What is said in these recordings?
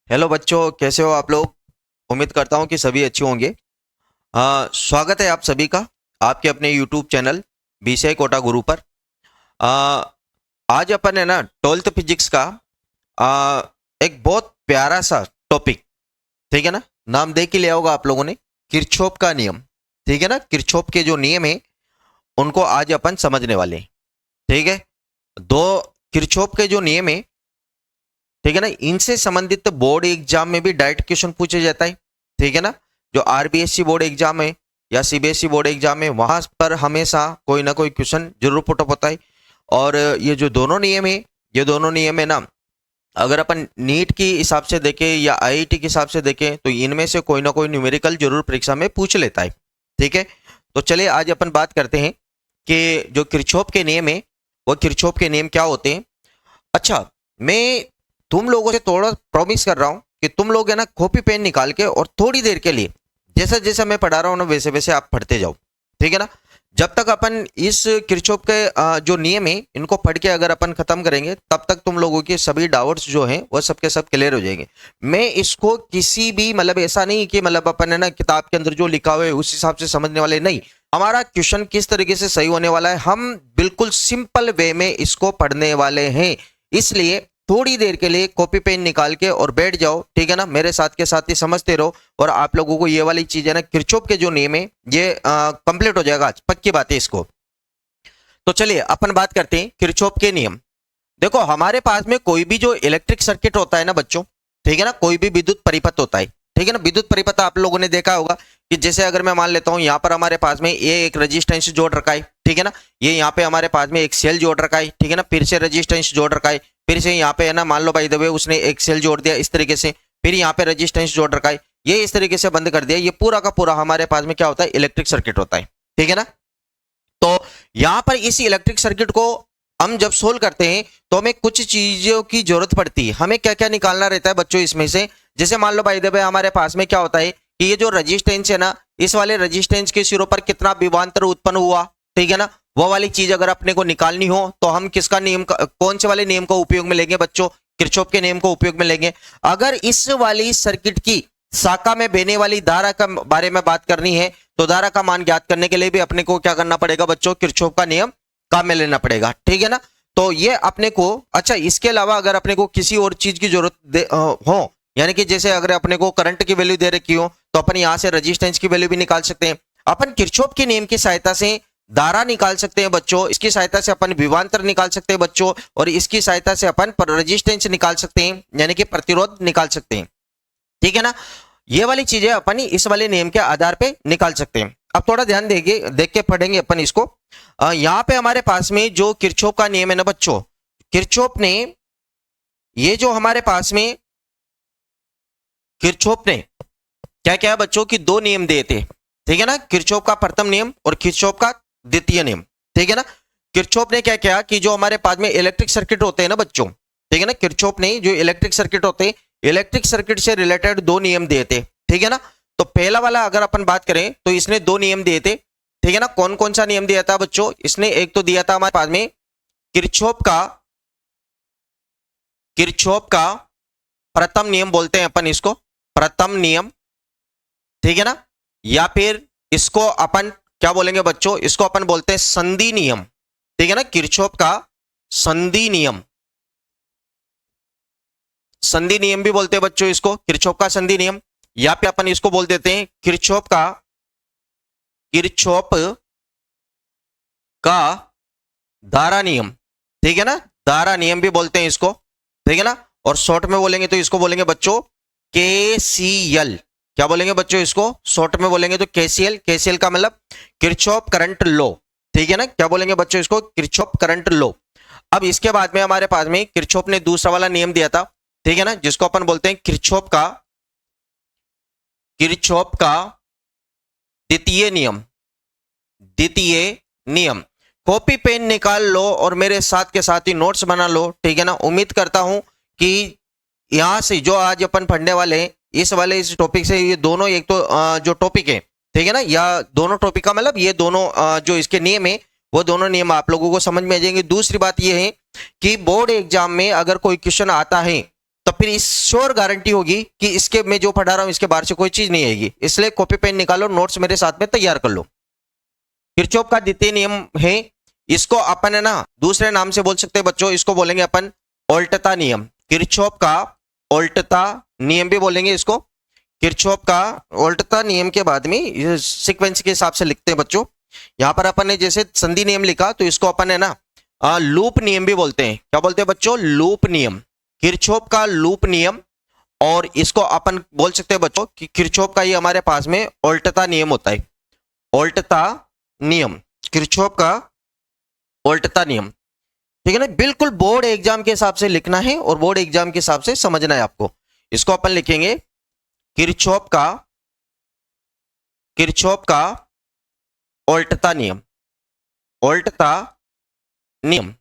Hello बच्चों, कैसे हो आप लोग। उम्मीद करता हूँ कि सभी अच्छे होंगे। स्वागत है आप सभी का आपके अपने यूट्यूब चैनल विषय कोटा गुरु पर। आ, आज अपन है ना 12th फिजिक्स का आ, एक बहुत प्यारा सा टॉपिक, ठीक है ना। नाम देख ही लिया होगा आप लोगों ने, किरचॉफ का नियम। ठीक है ना, किरचॉफ के जो नियम है उनको आज अपन समझने वाले हैं। ठीक है, दो किरचॉफ के जो नियम है, ठीक है ना, इनसे संबंधित बोर्ड एग्जाम में भी डायरेक्ट क्वेश्चन पूछे जाता है। ठीक है ना, जो आरबीएससी बोर्ड एग्जाम है या सीबीएसई बोर्ड एग्जाम है वहां पर हमेशा कोई ना कोई क्वेश्चन जरूर पुटअप होता है। और ये जो दोनों नियम है, ये दोनों नियम है ना, अगर अपन नीट के हिसाब से देखें या आईआईटी के हिसाब से देखें तो इनमें से कोई ना कोई न्यूमेरिकल जरूर परीक्षा में पूछ लेता है। ठीक है, तो चलिए आज अपन बात करते हैं कि जो किरचॉफ के नियम है वो किरचॉफ के नियम क्या होते हैं। अच्छा, मैं तुम लोगों से थोड़ा प्रॉमिस कर रहा हूं कि तुम लोग है ना कॉपी पेन निकाल के और थोड़ी देर के लिए जैसा जैसा मैं पढ़ा रहा हूं ना वैसे वैसे आप पढ़ते जाओ। ठीक है ना, जब तक अपन इस किरचॉफ के जो नियम है इनको पढ़ के अगर अपन खत्म करेंगे तब तक तुम लोगों के सभी डाउट्स जो हैं वो सब के सब क्लियर हो जाएंगे। मैं इसको किसी भी मतलब ऐसा नहीं कि मतलब अपन है ना किताब के अंदर जो लिखा हुआ है उस हिसाब से समझने वाले नहीं। हमारा क्वेश्चन किस तरीके से सही होने वाला है, हम बिल्कुल सिंपल वे में इसको पढ़ने वाले हैं। इसलिए थोड़ी देर के लिए कॉपी पेन निकाल के और बैठ जाओ। ठीक है ना, मेरे साथ के साथ ही समझते रहो और आप लोगों को ये वाली चीज है ना किरचॉफ के जो नियम है ये कंप्लीट हो जाएगा आज, पक्की बात है इसको। तो चलिए अपन बात करते हैं किरचॉफ के नियम। देखो, हमारे पास में कोई भी जो इलेक्ट्रिक सर्किट होता है ना बच्चों, ठीक है ना, कोई भी विद्युत परिपथ होता है। ठीक है ना, विद्युत परिपथ आप लोगों ने देखा होगा कि जैसे अगर मैं मान लेता हूं यहाँ पर हमारे पास में ये एक रेजिस्टेंस जोड़ रखा है। ठीक है ना, ये यहाँ पे हमारे पास में एक सेल जोड़ रखा है। ठीक है ना, फिर से रेजिस्टेंस जोड़ रखा है, फिर से यहाँ पे है ना मान लो बाय द वे उसने एक सेल जोड़ दिया इस तरीके से, फिर यहाँ पे रेजिस्टेंस जोड़ रखा है, ये इस तरीके से बंद कर दिया। ये पूरा का पूरा हमारे पास में क्या होता है, इलेक्ट्रिक सर्किट होता है। ठीक है ना, तो यहां पर इस इलेक्ट्रिक सर्किट को हम जब सोल्व करते हैं तो हमें कुछ चीजों की जरूरत पड़ती है। हमें क्या क्या निकालना रहता है बच्चों इसमें से, जैसे मान लो भाई देवे हमारे पास में क्या होता है कि ये जो रेजिस्टेंस है ना, इस वाले रेजिस्टेंस के सिरों पर कितना विभवांतर उत्पन्न हुआ। ठीक है ना, वो वाली चीज अगर अपने को निकालनी हो तो हम किसका नियम कौन से वाले नियम का उपयोग में लेंगे बच्चों, किरचॉफ के नियम को उपयोग में लेंगे। अगर इस वाली सर्किट की शाखा में बहने वाली धारा का बारे में बात करनी है तो धारा का मान ज्ञात करने के लिए भी अपने को क्या करना पड़ेगा बच्चों, किरचॉफ का नियम काम में लेना पड़ेगा। ठीक है ना, तो ये अपने को, अच्छा इसके अलावा अगर अपने को किसी और चीज की जरूरत हो, यानी कि जैसे अगर अपने को करंट की वैल्यू दे रखी हो तो अपन यहां से रेजिस्टेंस की वैल्यू भी निकाल सकते हैं। अपन किरचॉफ के नियम की सहायता से धारा निकाल सकते हैं बच्चों, इसकी सहायता से अपन विभवांतर निकाल सकते हैं बच्चों, और इसकी सहायता से अपन रेजिस्टेंस निकाल सकते हैं यानी कि प्रतिरोध निकाल सकते हैं। ठीक है ना, ये वाली चीजें अपन इस वाले नियम के आधार पे निकाल सकते हैं। अब थोड़ा ध्यान देंगे, देख के पढ़ेंगे अपन इसको। यहां पे हमारे पास में जो किरचॉफ का नियम है ना बच्चों, किरचॉफ ने ये जो हमारे पास में किरचॉफ ने क्या क्या बच्चों की दो नियम दिए थे। ठीक है ना, किरचॉफ का प्रथम नियम और किरचॉफ का द्वितीय नियम। ठीक है ना, किरचॉफ ने क्या किया कि जो हमारे पास में इलेक्ट्रिक सर्किट होते हैं ना बच्चों, ठीक है ना, किरचॉफ ने जो इलेक्ट्रिक सर्किट होते हैं, इलेक्ट्रिक सर्किट से रिलेटेड दो नियम दिए थे। ठीक है ना, तो पहला वाला अगर अपन बात करें तो इसने दो नियम दिए थे। ठीक है ना, कौन कौन सा नियम दिया था बच्चों, इसने एक तो दिया था हमारे पास में किरचॉफ का प्रथम नियम बोलते हैं अपन इसको, प्रथम नियम। ठीक है ना, या फिर इसको अपन क्या बोलेंगे बच्चों, इसको अपन बोलते हैं संधि नियम। ठीक है ना, किरचॉफ का संधि नियम, संधि नियम भी बोलते हैं बच्चों इसको, किरचॉफ का संधि नियम, या फिर अपन इसको बोल देते हैं किरचॉफ का धारा नियम। ठीक है ना, धारा नियम भी बोलते हैं इसको। ठीक है ना, और शॉर्ट में बोलेंगे तो इसको बोलेंगे बच्चों केसीएल। क्या बोलेंगे बच्चों इसको, शॉर्ट में बोलेंगे तो केसीएल। केसीएल का मतलब किरचॉफ करंट लॉ। ठीक है ना, क्या बोलेंगे बच्चों इसको, किरचॉफ करंट लॉ। अब इसके बाद में हमारे पास में किरचॉफ ने दूसरा वाला नियम दिया था। ठीक है ना, जिसको अपन बोलते हैं किरचॉफ का द्वितीय नियम। द्वितीय नियम, कॉपी पेन निकाल लो और मेरे साथ के साथ ही नोट्स बना लो। ठीक है ना, उम्मीद करता हूं कि यहां से जो आज अपन पढ़ने वाले हैं इस टॉपिक से ये दोनों एक तो जो टॉपिक है, ठीक है ना, या दोनों टॉपिक का मतलब ये दोनों जो इसके नियम है वो दोनों नियम आप लोगों को समझ में आ जाएंगे। दूसरी बात ये है कि बोर्ड एग्जाम में अगर कोई क्वेश्चन आता है तो फिर इस श्योर गारंटी होगी कि इसके मैं जो पढ़ा रहा हूं इसके बाहर से कोई चीज नहीं आएगी। इसलिए कॉपी पेन निकालो, नोट्स मेरे साथ में तैयार कर लो। किरचॉफ का द्वितीय नियम है, इसको अपन है ना दूसरे नाम से बोल सकते हैं बच्चों, इसको बोलेंगे अपन ओल्टता नियम। किरचॉफ का ओल्टता नियम भी बोलेंगे इसको। किरचॉफ का ओल्टता नियम के बाद में सीक्वेंस के हिसाब से लिखते हैं बच्चों। यहां पर अपन ने जैसे संधि नियम लिखा तो इसको अपन है ना लूप नियम भी बोलते हैं। क्या बोलते हैं बच्चों? लूप नियम। किरचॉफ का लूप नियम, और इसको अपन बोल सकते हैं बच्चों कि किरचॉफ का ये हमारे पास में ओल्टता नियम होता है। ओल्टता नियम, किरचॉफ का ओल्टता नियम, ठीक है ना। बिल्कुल बोर्ड एग्जाम के हिसाब से लिखना है और बोर्ड एग्जाम के हिसाब से समझना है आपको। इसको अपन लिखेंगे किरचॉफ का ओल्टता नियम, ओल्टता नियम,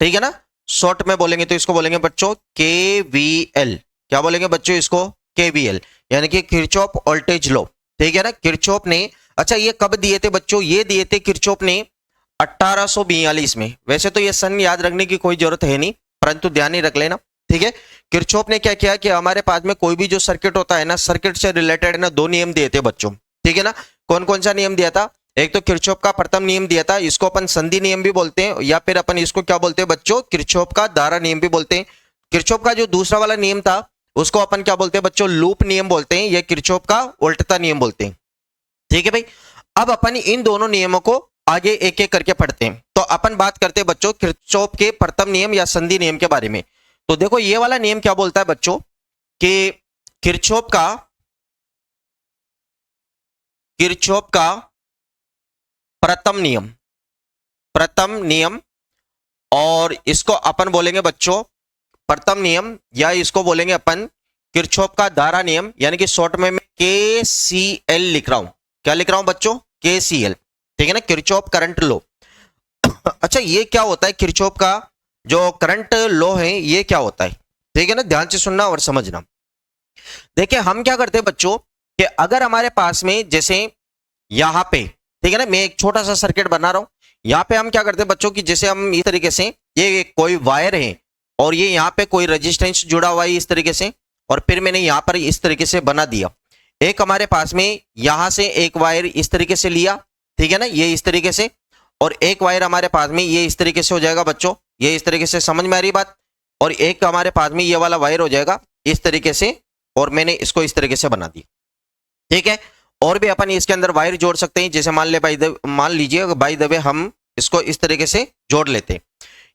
ठीक है ना। शॉर्ट में बोलेंगे तो इसको बोलेंगे बच्चों KVL। क्या बोलेंगे बच्चों? इसको KVL, यानी कि किरचॉफ वोल्टेज लॉ, ठीक है ना। किरचॉफ ने, अच्छा ये कब दिए थे बच्चों? ये दिए थे किरचॉफ ने 1842 में। वैसे तो ये सन याद रखने की कोई जरूरत है नहीं, परंतु ध्यान ही रख लेना, ठीक है। किरचॉफ ने क्या किया कि हमारे पास में कोई भी जो सर्किट होता है ना, सर्किट से रिलेटेड ना दो नियम दिए थे बच्चों, ठीक है ना। कौन कौन सा नियम दिया था? एक तो किरचॉफ का प्रथम नियम दिया था, इसको अपन संधि नियम भी बोलते हैं, या फिर अपन इसको क्या बोलते हैं बच्चों? किरचॉफ का धारा नियम भी बोलते हैं। किरचॉफ का जो दूसरा वाला नियम था उसको अपन क्या बोलते हैं बच्चों? लूप नियम बोलते हैं, या किरचॉफ का उल्टता नियम बोलते हैं, ठीक है भाई। अब अपन इन दोनों नियमों को आगे एक एक करके पढ़ते हैं। तो अपन बात करते हैं बच्चों किरचॉफ के प्रथम नियम या संधि नियम के बारे में। तो देखो ये वाला नियम क्या बोलता है बच्चों कि किरचॉफ का प्रथम नियम, और इसको अपन बोलेंगे बच्चों प्रथम नियम, या इसको बोलेंगे अपन किरचॉफ का धारा नियम, यानी कि शॉर्ट में मैं KCL लिख रहा हूं। क्या लिख रहा हूं बच्चों? KCL, ठीक है ना, किरचॉफ करंट लॉ। अच्छा ये क्या होता है? किरचॉफ का जो करंट लॉ है ये क्या होता है, ठीक है ना। ध्यान से सुनना और समझना। देखिए हम क्या करते हैं बच्चों कि अगर हमारे पास में जैसे यहां पे, ठीक है ना, मैं एक छोटा सा सर्किट बना रहा हूं, यहां पे हम क्या करते हैं बच्चों कि जैसे हम इस तरीके से, ये कोई वायर है और ये यहां पे कोई रेजिस्टेंस जुड़ा हुआ है इस तरीके से, और फिर मैंने यहां पर इस तरीके से बना दिया। एक हमारे पास में यहां से एक वायर इस तरीके से लिया, ठीक है ना, ये इस तरीके से, और एक वायर हमारे पास में ये इस तरीके से हो जाएगा बच्चों, ये इस तरीके से, समझ में आ रही बात। और एक हमारे पास में ये वाला वायर हो जाएगा इस तरीके से, और मैंने इसको इस तरीके से बना दिया, ठीक है। और भी अपन इसके अंदर वायर जोड़ सकते हैं, जैसे मान लीजिए बाय द वे हम इसको इस तरीके से जोड़ लेते हैं।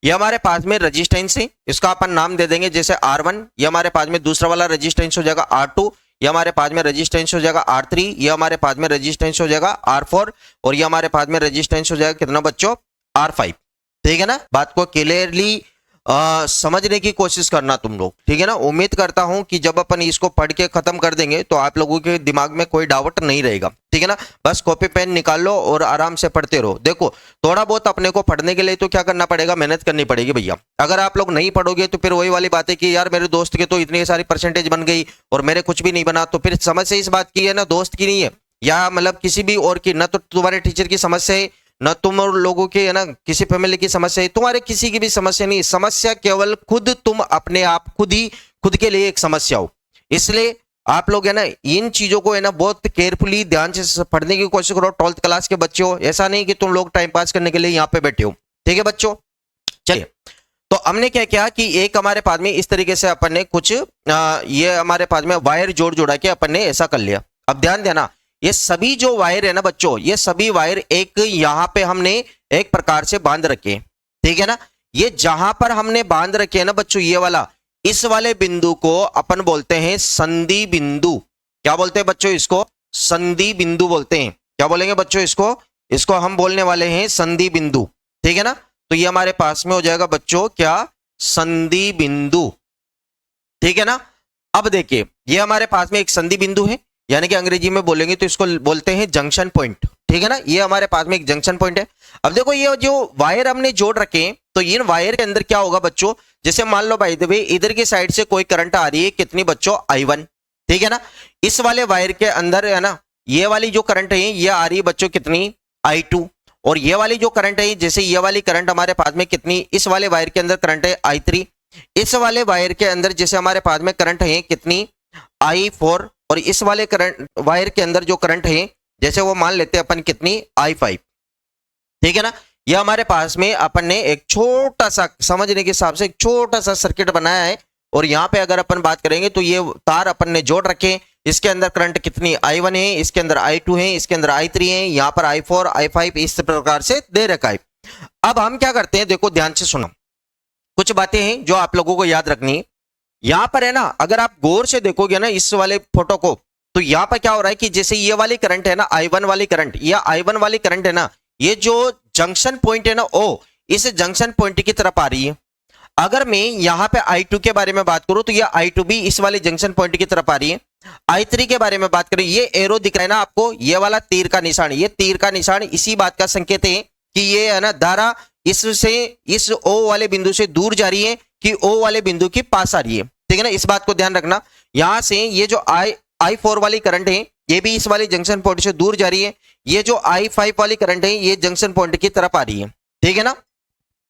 ये हमारे पास में रेजिस्टेंस है, इसका अपन नाम दे देंगे जैसे R1। ये हमारे पास में दूसरा वाला रेजिस्टेंस हो जाएगा R2। ये हमारे पास में रेजिस्टेंस हो जाएगा R3। ये हमारे पास में रेजिस्टेंस हो जाएगा R4, और ये हमारे पास में रेजिस्टेंस हो जाएगा कितना बच्चों? R5, ठीक है ना। बात को क्लियरली समझने की कोशिश करना तुम लोग, ठीक है ना। उम्मीद करता हूं कि जब अपन इसको पढ़ के खत्म कर देंगे तो आप लोगों के दिमाग में कोई डाउट नहीं रहेगा, ठीक है ना। बस कॉपी पेन निकाल लो और आराम से पढ़ते रहो। देखो थोड़ा बहुत अपने को पढ़ने के लिए तो क्या करना पड़ेगा? मेहनत करनी पड़ेगी भैया। अगर आप लोग नहीं पढ़ोगे तो फिर वही वाली बात है कि यार मेरे दोस्त के तो इतनी सारी परसेंटेज बन गई और मेरे कुछ भी नहीं बना, तो फिर समस्या इस बात की है ना, दोस्त की नहीं है, या मतलब किसी भी और की, ना तो तुम्हारे टीचर की समस्या है, न तुम और लोगों के, है ना, किसी फैमिली की समस्या है, तुम्हारे किसी की भी समस्या नहीं। समस्या केवल खुद तुम अपने आप खुद के लिए एक समस्या हो। इसलिए आप लोग है ना इन चीजों को है ना बहुत केयरफुली ध्यान से पढ़ने की कोशिश करो। 12th क्लास के बच्चे हो, ऐसा नहीं कि तुम लोग टाइम पास करने के लिए यहाँ पे बैठे हो, ठीक है बच्चों। चलिए तो हमने क्या किया कि एक हमारे पास में इस तरीके से अपन ने कुछ ये हमारे पास में वायर जोड़ के अपन ने ऐसा कर लिया। अब ध्यान देना, ये सभी जो वायर है ना बच्चों, ये सभी वायर एक यहां पे हमने एक प्रकार से बांध रखे, ठीक है ना। ये जहां पर हमने बांध रखे है ना बच्चों, ये वाला, इस वाले बिंदु को अपन बोलते हैं संधि बिंदु। क्या बोलते हैं बच्चों? इसको संधि बिंदु बोलते हैं। क्या बोलेंगे बच्चों? इसको हम बोलने वाले हैं संधि बिंदु, ठीक है ना। तो ये हमारे पास में हो जाएगा बच्चों क्या? संधि बिंदु, ठीक है ना। अब देखिए ये हमारे पास में एक संधि बिंदु है, यानी कि अंग्रेजी में बोलेंगे तो इसको बोलते हैं जंक्शन पॉइंट, ठीक है ना। ये हमारे पास में एक जंक्शन पॉइंट है। अब देखो ये जो वायर हमने जोड़ रखे हैं, तो इन वायर के अंदर क्या होगा बच्चों? जैसे मान लो बाय द वे इधर की साइड से कोई करंट आ रही है, कितनी बच्चों? I1, ठीक है ना। इस वाले वायर के अंदर है ना, ये वाली जो करंट है ये आ रही है बच्चों कितनी? I2। और ये वाली जो करंट है, जैसे ये वाली करंट हमारे पास में कितनी, इस वाले वायर के अंदर करंट है I3। इस वाले वायर के अंदर जैसे हमारे पास में करंट है कितनी I4, और इस वाले करंट वायर के अंदर जो करंट है जैसे वो मान लेते हैं अपन कितनी I5, ठीक है ना। ये हमारे पास में अपन ने एक छोटा सा समझने के हिसाब से एक छोटा सा सर्किट बनाया है, और यहाँ पे अगर अपन बात करेंगे तो ये तार अपन ने जोड़ रखे, इसके अंदर करंट कितनी I1 है, इसके अंदर I2 है, इसके अंदर I3 है, यहाँ पर I4 I5 इस प्रकार से दे रखा है। अब हम क्या करते हैं, देखो ध्यान से सुनो, कुछ बातें हैं जो आप लोगों को याद रखनी है। यहाँ पर है ना, अगर आप गौर से देखोगे ना इस वाले फोटो को, तो यहाँ पर क्या हो रहा है कि जैसे ये वाली करंट है ना I1 वाली करंट, या I1 वाली करंट है ना, ये जो जंक्शन पॉइंट है ना O, इस जंक्शन पॉइंट की तरफ आ रही है। अगर मैं यहाँ पे I2 के बारे में बात करूं तो ये I2 भी इस वाले जंक्शन पॉइंट की तरफ आ रही है। I3 के बारे में बात करें, ये एरो दिख रहा है ना आपको, ये वाला तीर का निशान, ये तीर का निशान इसी बात का संकेत है कि ये है ना धारा इससे इस O वाले बिंदु से दूर जा रही है कि O वाले बिंदु के पास आ रही है, ठीक है ना। इस बात को ध्यान रखना। यहां से ये जो I4 वाली करंट है ये भी इस वाले जंक्शन पॉइंट से दूर जा रही है, ये जो I5 वाली करंट है ये जंक्शन पॉइंट की तरफ आ रही है, ठीक है ना।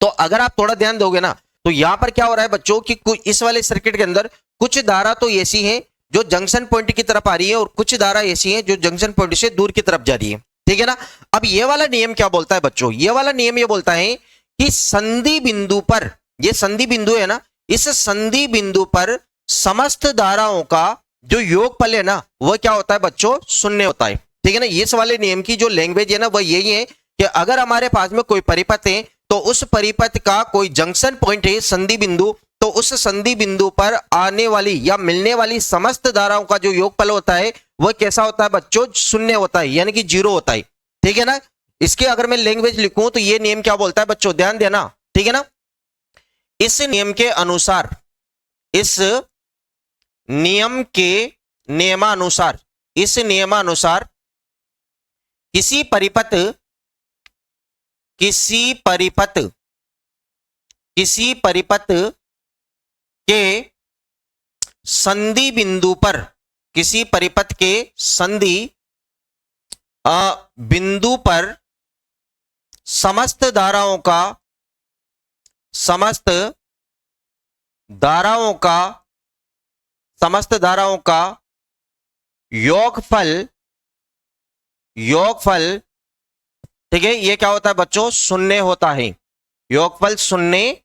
तो अगर आप थोड़ा ध्यान दोगे ना तो यहां पर क्या हो रहा है बच्चों कि इस वाले सर्किट के अंदर कुछ धारा तो ऐसी है जो जंक्शन पॉइंट की तरफ आ रही है, और कुछ धारा ऐसी है जो जंक्शन पॉइंट से दूर की तरफ जा रही है, ठीक है ना। अब ये वाला नियम क्या बोलता है बच्चों, ये वाला नियम ये बोलता है कि संधि बिंदु पर, ये संधि बिंदु है ना, इस संधि बिंदु पर समस्त धाराओं का जो योगफल है ना वह क्या होता है बच्चों, शून्य होता है, ठीक है ना। इस वाले नियम की जो लैंग्वेज है ना वह यही है कि अगर हमारे पास में कोई परिपथ है तो उस परिपथ का कोई जंक्शन पॉइंट है संधि बिंदु, तो उस संधि बिंदु पर आने वाली या मिलने वाली समस्त धाराओं का जो योगफल होता है वह कैसा होता है बच्चों, शून्य होता है, यानी कि जीरो होता है, ठीक है ना। इसके अगर मैं लैंग्वेज लिखूं तो ये नियम क्या बोलता है बच्चों, ध्यान देना, ठीक है ना। इस नियम के अनुसार, इस नियम के नियमानुसार, इस नियमानुसार किसी परिपथ के संधि बिंदु पर, किसी परिपथ के संधि बिंदु पर समस्त धाराओं का योगफल, ठीक है, ये क्या होता है बच्चों, शून्य होता है। योगफल शून्य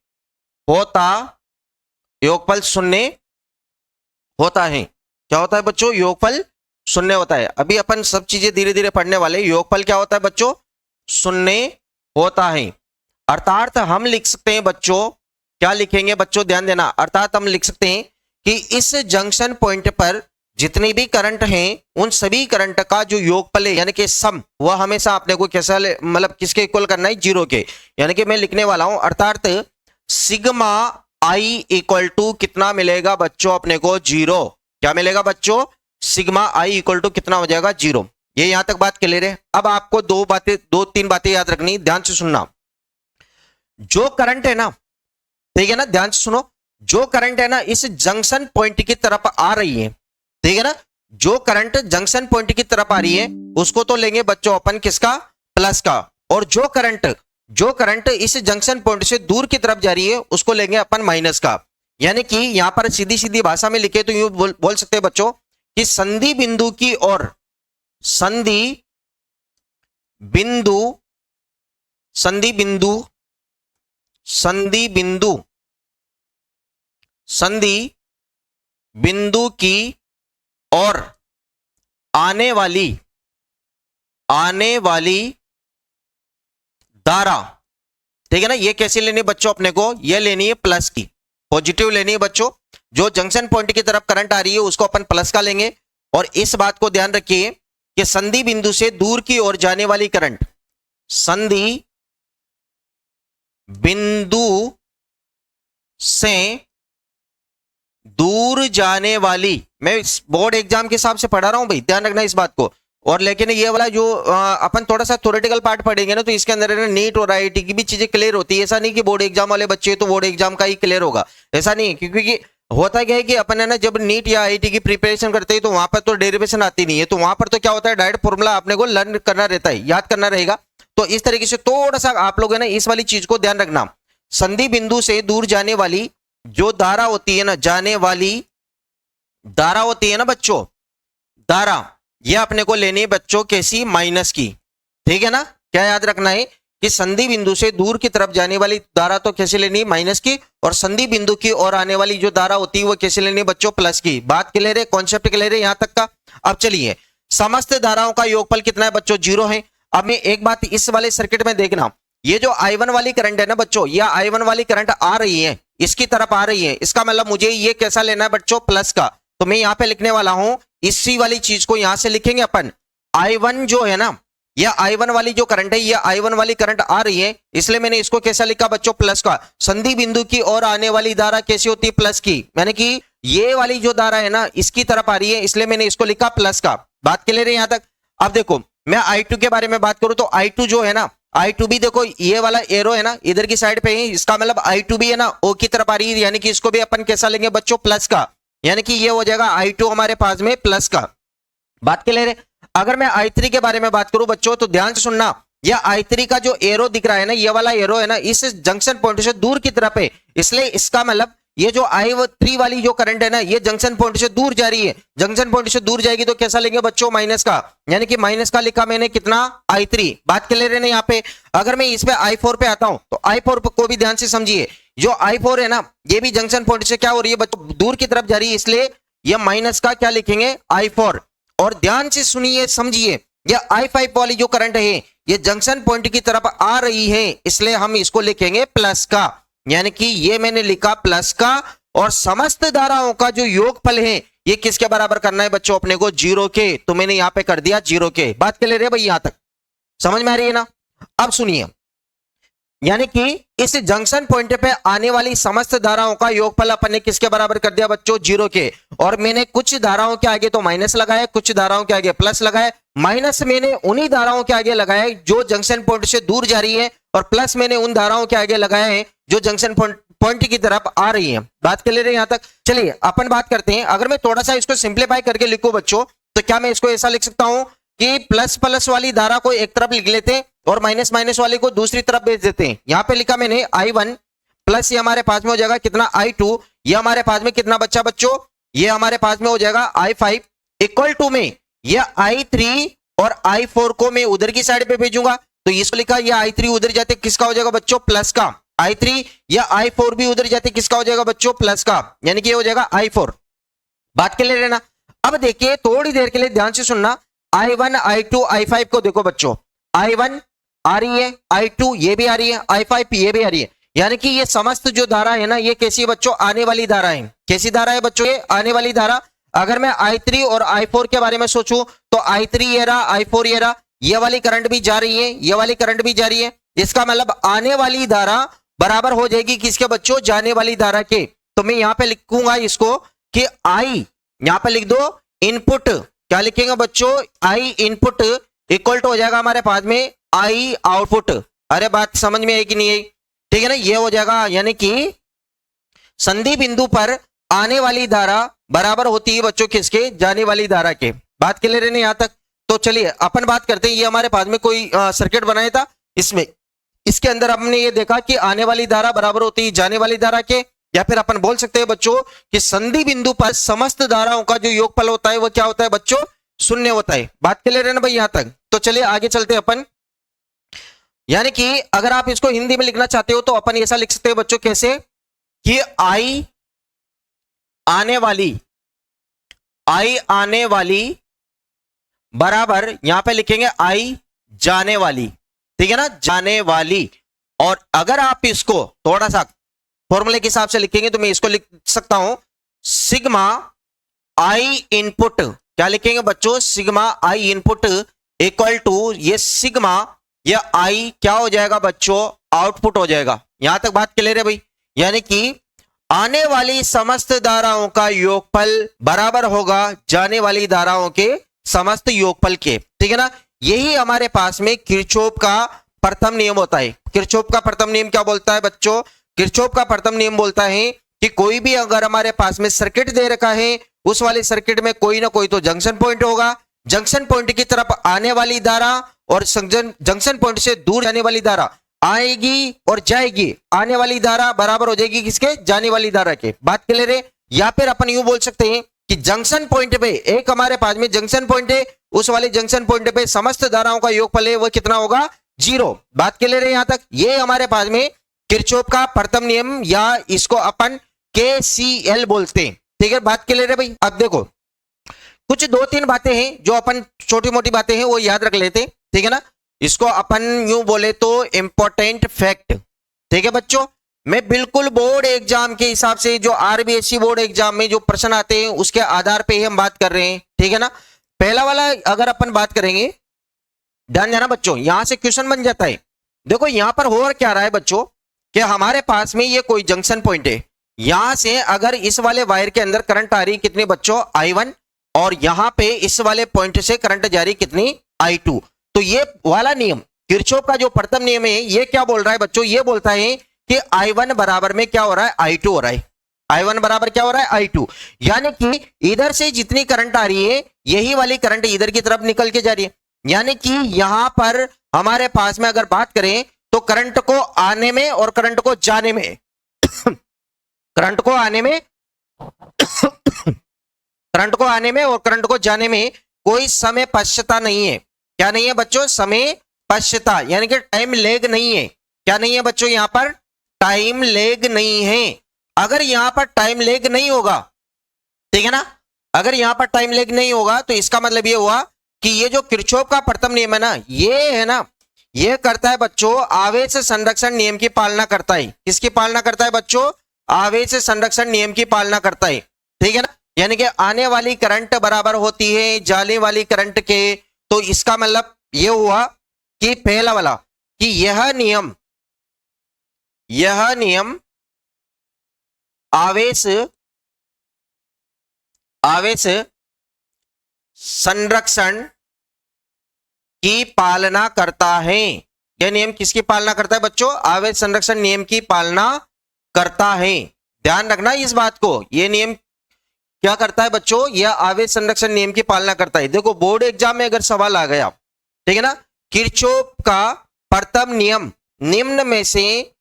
होता है। क्या होता है बच्चों, योगफल शून्य होता है। अभी अपन सब चीजें धीरे धीरे पढ़ने वाले। योगफल क्या होता है बच्चों, शून्य होता है। अर्थात हम लिख सकते हैं बच्चों, क्या लिखेंगे बच्चों, ध्यान देना, अर्थात हम लिख सकते हैं कि इस जंक्शन पॉइंट पर जितनी भी करंट हैं उन सभी करंट का जो योगफल है यानी कि सम, वह हमेशा आपने को कैसा मतलब किसके इक्वल करना है, जीरो के। यानी कि मैं लिखने वाला हूं अर्थात सिग्मा आई इक्वल टू कितना मिलेगा बच्चों अपने को, जीरो। क्या मिलेगा बच्चों, सिग्मा आई इक्वल टू कितना हो जाएगा, जीरो। ये यहां तक बात क्लियर है। अब आपको दो तीन बातें याद रखनी, ध्यान से सुनना। जो करंट है ना, ठीक है ना, ध्यान से सुनो, जो करंट है ना इस जंक्शन पॉइंट की तरफ आ रही है, ठीक है ना, जो करंट जंक्शन पॉइंट की तरफ आ रही है उसको तो लेंगे बच्चों अपन किसका, प्लस का, और जो करंट इस जंक्शन पॉइंट से दूर की तरफ जा रही है उसको लेंगे अपन माइनस का। यानी कि यहां पर सीधी सीधी भाषा में लिखे तो यूं बोल सकते हैं बच्चों कि संधि बिंदु की ओर, संधि बिंदु की और आने वाली धारा, ठीक है ना, ये कैसे लेनी है बच्चों अपने को, ये लेनी है प्लस की, पॉजिटिव लेनी है बच्चों। जो जंक्शन पॉइंट की तरफ करंट आ रही है उसको अपन प्लस का लेंगे। और इस बात को ध्यान रखिए कि संधि बिंदु से दूर की ओर जाने वाली करंट, संधि बिंदु से दूर जाने वाली, मैं बोर्ड एग्जाम के हिसाब से पढ़ा रहा हूं भाई, ध्यान रखना इस बात को। और लेकिन ये वाला जो अपन थोड़ा सा थ्योरेटिकल पार्ट पढ़ेंगे ना तो इसके अंदर ना नीट और आईआईटी की भी चीजें क्लियर होती है। ऐसा नहीं कि बोर्ड एग्जाम वाले बच्चे तो बोर्ड एग्जाम का ही क्लियर होगा, ऐसा नहीं है। क्योंकि होता क्या है कि अपन है ना जब नीट या आईआईटी की प्रिपरेशन करते हैं तो वहां पर तो डेरिवेशन आती नहीं है, तो वहां पर तो क्या होता है डायरेक्ट फॉर्मूला अपने को लर्न करना रहता है, याद करना रहेगा। तो इस तरीके से थोड़ा सा आप लोग है ना इस वाली चीज को ध्यान रखना, संधि बिंदु से दूर जाने वाली जो धारा होती है ना, जाने वाली धारा होती है ना बच्चों, धारा, ये अपने को लेनी है बच्चों कैसी, माइनस की। ठीक है ना, क्या याद रखना है कि संधि बिंदु से दूर की तरफ जाने वाली धारा तो कैसे लेनी है, माइनस की, और संधि बिंदु की ओर आने वाली जो धारा होती है वो कैसे लेनी है बच्चों, प्लस की। बात क्लियर है, कॉन्सेप्ट क्लियर है यहां तक का। अब चलिए, समस्त धाराओं का योगफल कितना है बच्चों, 0 है। अब मैं एक बात इस वाले सर्किट में देखना, ये जो I1 वाली करंट है ना बच्चों, यह I1 वाली करंट आ रही है, इसकी तरफ आ रही है, इसका मतलब मुझे ये कैसा लेना है बच्चों, प्लस का। तो मैं यहां पे लिखने वाला हूं, इसी वाली चीज को यहां से लिखेंगे अपन, I1 जो है ना, यह I1 वाली जो करंट है, यह I1 वाली करंट आ रही है, इसलिए मैंने इसको कैसा लिखा बच्चों, प्लस का। संधि बिंदु की ओर आने वाली धारा कैसी होती है, प्लस की, यानी कि ये वाली जो धारा है ना इसकी तरफ आ रही है, इसलिए मैंने इसको लिखा प्लस का। बात क्लियर है यहां तक। अब देखो, मैं I2 के बारे में बात करूं तो I2 जो है ना, I2 भी देखो, ये वाला एरो है ना इधर की साइड पे है, इसका मतलब I2 भी है ना O की तरफ आ रही है, यानी कि इसको भी अपन कैसा लेंगे बच्चों, प्लस का, यानी कि ये हो जाएगा I2 हमारे पास में प्लस का। बात क्लियर है। अगर मैं I3 के बारे में बात करूं बच्चों तो ध्यान से सुनना, यह I3 का जो एरो दिख रहा है ना, ये वाला एरो है ना, इस जंक्शन पॉइंट से दूर की तरफ है, इसलिए इसका मतलब ये जो I3 वाली जो करंट है ना, ये जंक्शन पॉइंट से दूर जा रही है, जंक्शन पॉइंट से दूर जाएगी तो कैसा लेंगे बच्चों, माइनस का, यानी कि माइनस का लिखा मैंने कितना, I3। बात क्लियर है ना यहाँ पे। अगर मैं इस पे I4 पे आता हूं तो I4 को भी ध्यान से समझिए, जो I4 है ना, ये भी जंक्शन पॉइंट से क्या हो रही है बच्चों, दूर की तरफ जा रही है, इसलिए ये माइनस का क्या लिखेंगे, I4। और ध्यान से सुनिए समझिए, यह I5 वाली जो करंट है ये जंक्शन पॉइंट की तरफ आ रही है, इसलिए हम इसको लिखेंगे प्लस का, यानी कि ये मैंने लिखा प्लस का। और समस्त धाराओं का जो योगफल है ये किसके बराबर करना है बच्चों, अपने को 0 के, तो मैंने यहां पे कर दिया 0 के। बात क्लियर है भाई, यहां तक समझ में आ रही है ना। अब सुनिए, यानी कि इस जंक्शन पॉइंट पे आने वाली समस्त धाराओं का योगफल अपन ने किसके बराबर कर दिया बच्चों, 0 के। और मैंने कुछ धाराओं के आगे तो माइनस लगाया, कुछ धाराओं के आगे प्लस लगाया। माइनस मैंने उन्हीं धाराओं के आगे लगाया जो जंक्शन पॉइंट से दूर जा रही है, और प्लस मैंने उन धाराओं के आगे लगाया है जो जंक्शन पॉइंट की तरफ आ रही है। बात क्लियर है यहां तक। चलिए अपन बात करते हैं, अगर मैं थोड़ा सा इसको सिंप्लीफाई करके लिखूं बच्चों, तो क्या मैं इसको ऐसा लिख सकता हूं कि प्लस प्लस वाली धारा को एक तरफ लिख लेते हैं और माइनस माइनस वाली को दूसरी तरफ भेज देते हैं। यहां पे लिखा मैंने I1 प्लस, ये हमारे पास में हो जाएगा कितना, I2, ये हमारे पास में कितना बच्चा बच्चों, ये हमारे पास में हो जाएगा I5, इक्वल टू में ये I3 और I4 को मैं उधर की साइड पे भेजूंगा, तो इसको लिखा, ये I3 उधर जाते किसका हो जाएगा बच्चों, प्लस का। I3 या I4 भी उधर जाते किसका हो जाएगा बच्चों, प्लस का, यानी कि ये हो जाएगा I4। बात क्लियर है ना। अब देखिए थोड़ी देर के लिए ध्यान से सुनना, I1 I2 I5 को देखो बच्चों, I1 आ रही है, I2 ये भी आ रही है, I5 ये भी आ रही है, यानी कि ये समस्त जो धारा है ना ये कैसी है बच्चों, आने वाली धारा है। कैसी धारा है बच्चों, ये आने वाली धारा। अगर मैं I3 और I4 के बारे में सोचूं तो I3 ये रहा, I4 ये रहा, ये वाली करंट भी जा रही है, ये वाली करंट भी जा रही है, इसका मतलब आने वाली धारा बराबर हो जाएगी किसके बच्चों, जाने वाली धारा के। तो मैं यहां पे लिखूंगा इसको कि I, यहां पे लिख दो इनपुट, क्या लिखेंगे बच्चों, I इनपुट इक्वल टू हो जाएगा हमारे पास में I आउटपुट। अरे बात समझ में आई कि नहीं आई, ठीक है ना। ये हो जाएगा, यानी कि संधि बिंदु पर आने वाली धारा बराबर होती है बच्चों किसके, जाने वाली धारा के। बात क्लियर है ना यहां तक। तो चलिए अपन बात करते हैं, ये हमारे पास में कोई सर्किट बनाया था, इसमें इसके अंदर हमने ये देखा कि आने वाली धारा बराबर होती है जाने वाली धारा के, या फिर अपन बोल सकते हैं बच्चों कि संधि बिंदु पर समस्त धाराओं का जो योगफल होता है वो क्या होता है बच्चों, शून्य होता है। बात क्लियर है ना भाई यहां तक। तो चलिए आगे चलते हैं अपन, यानी कि अगर आप इसको हिंदी में लिखना चाहते हो तो अपन ऐसा लिख सकते हैं बच्चों, कैसे कि I आने वाली बराबर, यहां पे लिखेंगे I जाने वाली, ठीक है ना, जाने वाली। और अगर आप इसको थोड़ा सा फॉर्मूले के हिसाब से लिखेंगे तो मैं इसको लिख सकता हूं सिग्मा I इनपुट, क्या लिखेंगे बच्चों, sigma I input equal to ये सिग्मा, ये I क्या हो जाएगा बच्चों, आउटपुट हो जाएगा। यहां तक बात क्लियर है भाई। यानी कि आने वाली समस्त धाराओं का योगफल बराबर होगा जाने वाली धाराओं के समस्त योगफल के, ठीक है ना। यही हमारे पास में किरचॉफ का प्रथम नियम होता है। किरचॉफ का प्रथम नियम क्या बोलता है बच्चों, किरचॉफ का प्रथम नियम बोलता है कि कोई भी अगर हमारे पास में सर्किट दे रखा है, उस वाले सर्किट में कोई ना कोई तो जंक्शन पॉइंट होगा, जंक्शन पॉइंट की तरफ आने वाली धारा और जंक्शन पॉइंट से दूर जाने वाली धारा, आएगी और जाएगी, आने वाली धारा बराबर हो जाएगी किसके, जाने वाली धारा के। बात क्लियर है। या फिर अपन यूं बोल सकते हैं कि जंक्शन पॉइंट पे, एक हमारे पास में जंक्शन पॉइंट है, उस वाले जंक्शन पॉइंट पे समस्त धाराओं का योगफल है वो कितना होगा, 0। बात क्लियर है यहां तक। ये हमारे पास में किरचॉफ का प्रथम नियम, या इसको अपन KCL बोलते हैं। ठीक है, बात क्लियर है भाई। अब देखो कुछ 2-3 बातें हैं जो अपन छोटी मोटी बातें हैं वो याद रख लेते हैं। ठीक है ना, इसको अपन यूं बोले तो इंपॉर्टेंट फैक्ट। ठीक है बच्चों, मैं बिल्कुल बोर्ड एग्जाम के हिसाब से, जो RBSC बोर्ड एग्जाम में जो प्रश्न आते हैं उसके आधार पे ही हम बात कर रहे हैं। ठीक है ना, पहला वाला अगर अपन बात करेंगे, ध्यान देना बच्चों, यहां से क्वेश्चन बन जाता है। देखो यहां पर हो क्या रहा है बच्चों, कि हमारे पास में ये कोई जंक्शन पॉइंट है, यहां से अगर इस वाले वायर के अंदर करंट आ रही कितनी बच्चों, I1, और यहां पे इस वाले पॉइंट से करंट जा रही कितनी, I2। तो ये वाला नियम, किरचॉफ का जो प्रथम नियम है, ये क्या बोल रहा है बच्चों, ये बोलता है कि I1 बराबर में क्या हो रहा है, I2 हो रहा है। I1 बराबर क्या हो रहा है, I2। यानी कि इधर से जितनी करंट आ रही है यही वाली करंट इधर की तरफ निकल के जा रही है। यानी कि यहां पर हमारे पास में अगर बात करें तो करंट को आने में और करंट को जाने में करंट को आने में करंट को आने में और करंट को जाने में कोई समय पश्चता नहीं है। क्या नहीं है बच्चों, समय पश्चता, यानी कि टाइम लेग नहीं है। क्या नहीं है बच्चों, यहां पर टाइम लेग नहीं है। अगर यहां पर टाइम लेग नहीं होगा, ठीक है ना, अगर यहां पर टाइम लेग नहीं होगा तो इसका मतलब ये हुआ कि ये जो किरचॉफ का प्रथम नियम है ना, ये है ना, ये करता है बच्चों आवेश संरक्षण नियम की पालना करता है। किसकी पालना करता है बच्चों, आवेश संरक्षण नियम की पालना करता है। ठीक है ना, यानी कि आने वाली करंट बराबर होती है जाने वाली करंट के। तो इसका मतलब ये हुआ कि पहला वाला कि यह नियम आवेश संरक्षण की पालना करता है। यह नियम किसकी पालना करता है बच्चों, आवेश संरक्षण नियम की पालना करता है। ध्यान रखना इस बात को, यह नियम क्या करता है बच्चों, यह आवेश संरक्षण नियम की पालना करता है। देखो बोर्ड एग्जाम में अगर सवाल आ गया, ठीक है ना, किरचॉफ का प्रथम नियम निम्न में से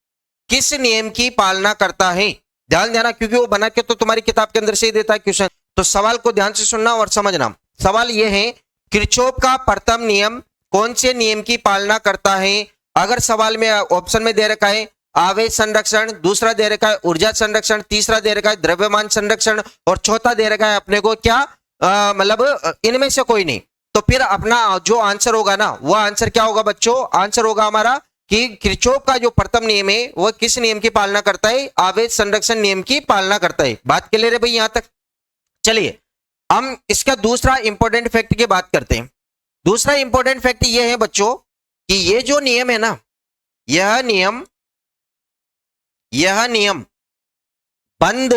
किस नियम की पालना करता है। ध्यान देना, क्योंकि वो बना के तो तुम्हारी किताब के अंदर से ही देता है क्वेश्चन। तो सवाल को ध्यान से सुनना और समझना। सवाल यह है, किरचॉफ का प्रथम नियम कौन से नियम की पालना करता है। अगर सवाल में ऑप्शन में दे रखा है आवेश संरक्षण, दूसरा दे रखा है ऊर्जा संरक्षण, तीसरा दे रखा है द्रव्यमान संरक्षण, और चौथा दे रखा है अपने को क्या, मतलब इनमें से कोई नहीं, तो फिर अपना जो आंसर होगा ना, वो आंसर क्या होगा बच्चों, आंसर होगा हमारा कि किरचॉफ का जो प्रथम नियम है वह किस नियम की पालना करता है, आवेश संरक्षण नियम की पालना करता है। बात क्लियर है भाई यहां तक। चलिए हम इसका दूसरा इंपॉर्टेंट फैक्ट की बात करते हैं। दूसरा इंपॉर्टेंट फैक्ट यह है बच्चों कि ये जो नियम है ना, यह नियम बंद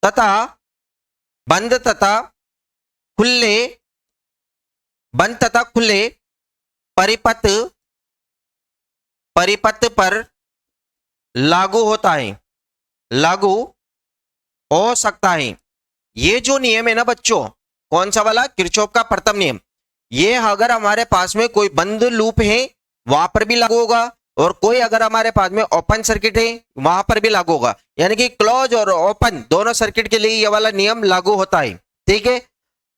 तथा खुले परिपथ पर लागू होता है, लागू हो सकता है। ये जो नियम है ना बच्चों, कौन सा वाला, किरचॉफ का प्रथम नियम, ये अगर हमारे पास में कोई बंद लूप है वहां पर भी लागू होगा, और कोई अगर हमारे पास में ओपन सर्किट है वहां पर भी लागू होगा। यानी कि क्लोज और ओपन दोनों सर्किट के लिए ये वाला नियम लागू होता है। ठीक है,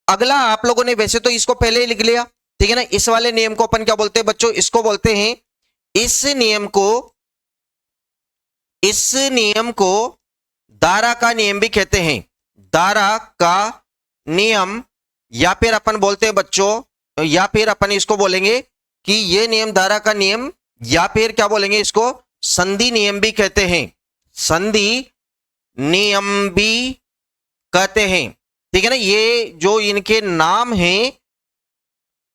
अगला आप लोगों ने वैसे तो इसको पहले ही लिख लिया, ठीक है ना। इस वाले नियम को अपन क्या बोलते हैं बच्चों, इसको बोलते हैं, इस नियम को दारा का नियम भी कहते हैं। दारा का नियम, या फिर अपन बोलते हैं बच्चों, या फिर अपन इसको बोलेंगे कि ये नियम दारा का नियम, या फिर क्या बोलेंगे इसको, संधि नियम भी कहते हैं। संधि नियम भी कहते हैं, ठीक है ना। ये जो इनके नाम हैं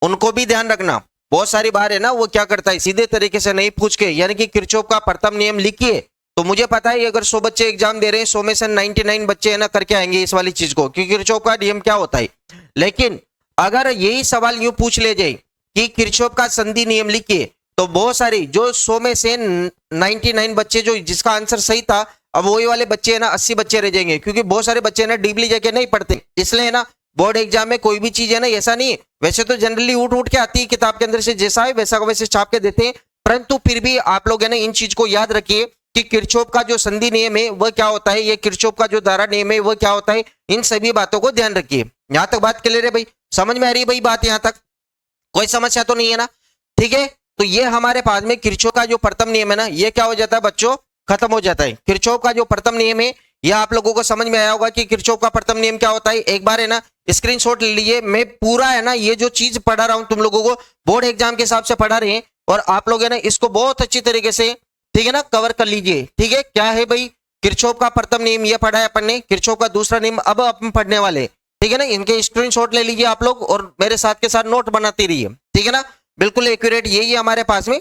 उनको भी ध्यान रखना। बहुत सारी बार है ना, वो क्या करता है सीधे तरीके से नहीं पूछ के, यानी कि किरचॉफ का प्रथम नियम लिखिए, तो मुझे पता है अगर 100 बच्चे एग्जाम दे रहे हैं 100 में से 99 बच्चे है ना करके आएंगे इस वाली चीज को, क्योंकि किरचॉफ का नियम क्या होता है। लेकिन अगर यही सवाल यूं पूछ ले जाए कि किरचॉफ का संधि नियम लिखिए, तो बहुत सारी जो 100 में से 99 बच्चे जो जिसका आंसर सही था, अब वही वाले बच्चे है ना 80 बच्चे रह जाएंगे, क्योंकि बहुत सारे बच्चे है ना डीपली जाके नहीं पढ़ते। इसलिए है ना बोर्ड एग्जाम में कोई भी चीज है ना ऐसा नहीं है, वैसे तो जनरली उठ के आती है किताब के अंदर से, जैसा है वैसा को वैसे छाप के देते हैं, परंतु फिर भी आप लोग है ना इन चीज को याद रखिए कि किरचॉफ का जो संधि नियम है वह क्या होता है, ये किरचॉफ का जो धारा नियम है वह क्या होता है, इन सभी बातों को ध्यान रखिए। यहां तक बात क्लियर है भाई, समझ में आ रही है भाई बात, यहां तक कोई समस्या तो नहीं है ना? ठीक है, तो ये हमारे पास में किरचॉफ का जो प्रथम नियम है ना, ये क्या हो जाता है बच्चों, खत्म हो जाता है। किरचॉफ का जो प्रथम नियम है, यह आप लोगों को समझ में आया होगा कि किरचॉफ का प्रथम नियम क्या होता है। एक बार है ना स्क्रीनशॉट ले लीजिए, मैं पूरा है ना ये जो चीज पढ़ा रहा हूं तुम लोगों को बोर्ड एग्जाम के हिसाब से पढ़ा रहे हैं, और आप लोग है ना इसको बहुत अच्छी तरीके से, ठीक है ना, कवर कर लीजिए। ठीक है, क्या है भाई, किरचॉफ का प्रथम नियम ये पढ़ा है अपन ने, किरचॉफ का दूसरा नियम अब अपन पढ़ने वाले, ठीक है ना। इनके स्क्रीनशॉट ले लीजिए आप लोग और मेरे साथ के साथ नोट बनाते रहिए, ठीक है ना, बिल्कुल एक्यूरेट यही है हमारे पास में।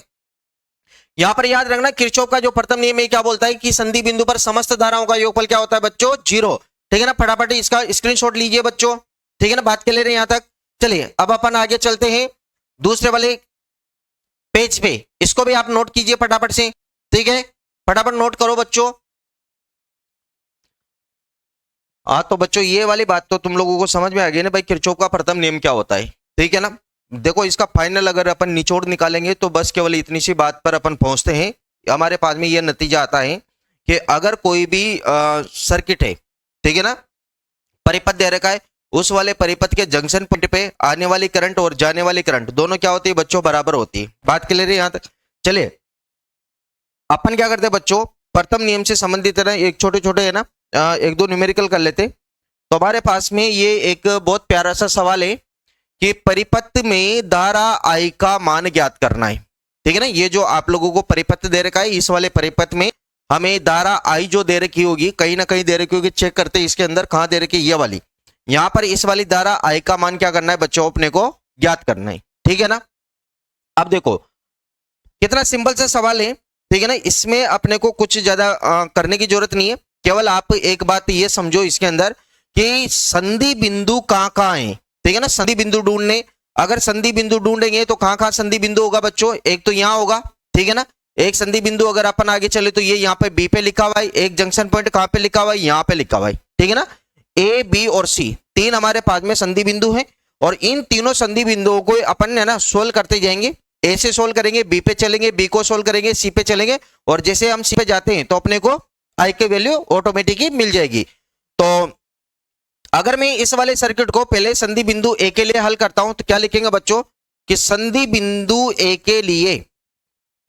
यहां पर याद रखना किरचॉफ का जो प्रथम नियम है क्या बोलता है कि संधि बिंदु पर समस्त धाराओं का योगफल क्या होता है बच्चों, 0। ठीक है ना, फटाफट इसका स्क्रीनशॉट लीजिए बच्चों, ठीक है ना, बात कर ले रहे हैं यहां तक। चलिए अब अपन आगे चलते हैं दूसरे वाले पेज पे, इसको भी आप नोट कीजिए फटाफट से, ठीक है, फटाफट नोट करो बच्चों। तो बच्चों ये वाली बात तो तुम लोगों को समझ में आ गई ना भाई, किरचॉफ का प्रथम नियम क्या होता है, ठीक है ना। देखो इसका फाइनल अगर अपन निचोड़ निकालेंगे तो बस केवल इतनी सी बात पर अपन पहुंचते हैं, हमारे पास में यह नतीजा आता है कि अगर कोई भी सर्किट है, ठीक है ना, परिपथ दे रखा है, उस वाले परिपथ के जंक्शन पॉइंट पे आने वाली करंट और जाने वाली करंट दोनों क्या होती है बच्चों, बराबर होती है। बात क्लियर है यहां तक? चलिए अपन क्या करते हैं बच्चों, प्रथम नियम से संबंधित है ना एक छोटे छोटे है ना एक दो न्यूमेरिकल कर लेते। तो हमारे पास में ये एक बहुत प्यारा सा सवाल है कि परिपथ में धारा आई का मान ज्ञात करना है, ठीक है ना। ये जो आप लोगों को परिपथ दे रखा है, इस वाले परिपथ में हमें धारा आई जो दे रखी होगी, कहीं ना कहीं दे रखी होगी, चेक करते हैं इसके अंदर कहां दे रखी है, ये वाली, यहां पर इस वाली धारा आई का मान क्या करना है बच्चों, अपने को ज्ञात करना है, ठीक है ना। अब देखो कितना सिंपल सा सवाल है, ठीक है ना, इसमें अपने को कुछ ज्यादा करने की जरूरत नहीं है, केवल आप एक बात ये समझो इसके अंदर कि संधि बिंदु कहां है, ठीक है ना। संधि बिंदु ढूंढने, अगर संधि बिंदु ढूंढेंगे तो कहां संधि बिंदु होगा बच्चों, एक तो यहां होगा, ठीक है ना, एक संधि बिंदु अगर अपन आगे चले तो ये यहाँ पे बी पे लिखा हुआ है, एक जंक्शन पॉइंट कहां पे लिखा हुआ है, यहाँ पे लिखा हुआ है, ठीक है ना। ए बी और सी तीन हमारे पास में संधि बिंदु है, और इन तीनों संधि बिंदुओं को अपन है ना सोल्व करते जाएंगे। ए से सोल्व करेंगे, बी पे चलेंगे, बी को सोल्व करेंगे, सी पे चलेंगे, और जैसे हम सी पे जाते हैं तो अपने को आई की वैल्यू ऑटोमेटिक ही मिल जाएगी। तो अगर मैं इस वाले सर्किट को पहले संधि बिंदु ए के लिए हल करता हूं तो क्या लिखेंगे बच्चों कि संधि बिंदु ए के लिए,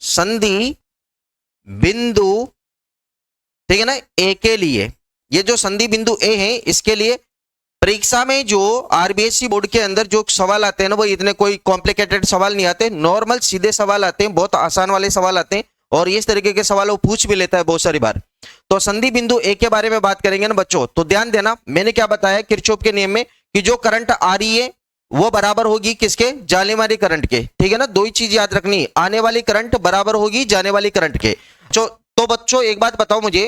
संधि बिंदु, ठीक है ना, ए के लिए, ये जो संधि बिंदु ए है इसके लिए परीक्षा में जो आरबीएससी बोर्ड के अंदर जो सवाल आते हैं ना वो इतने कोई कॉम्प्लिकेटेड सवाल नहीं आते, नॉर्मल सीधे सवाल आते हैं, बहुत आसान वाले सवाल आते हैं, और इस तरीके के सवालों पूछ भी लेता है बहुत सारी बार। तो संधि बिंदु ए के बारे में बात करेंगे ना बच्चों, तो ध्यान देना मैंने क्या बताया किरचॉफ के नियम में कि जो करंट आ रही है वो बराबर होगी किसके, जाने वाली करंट के, ठीक है ना। दो ही चीज याद रखनी, आने वाली करंट बराबर होगी जाने वाली करंट के। तो बच्चों एक बात बताओ मुझे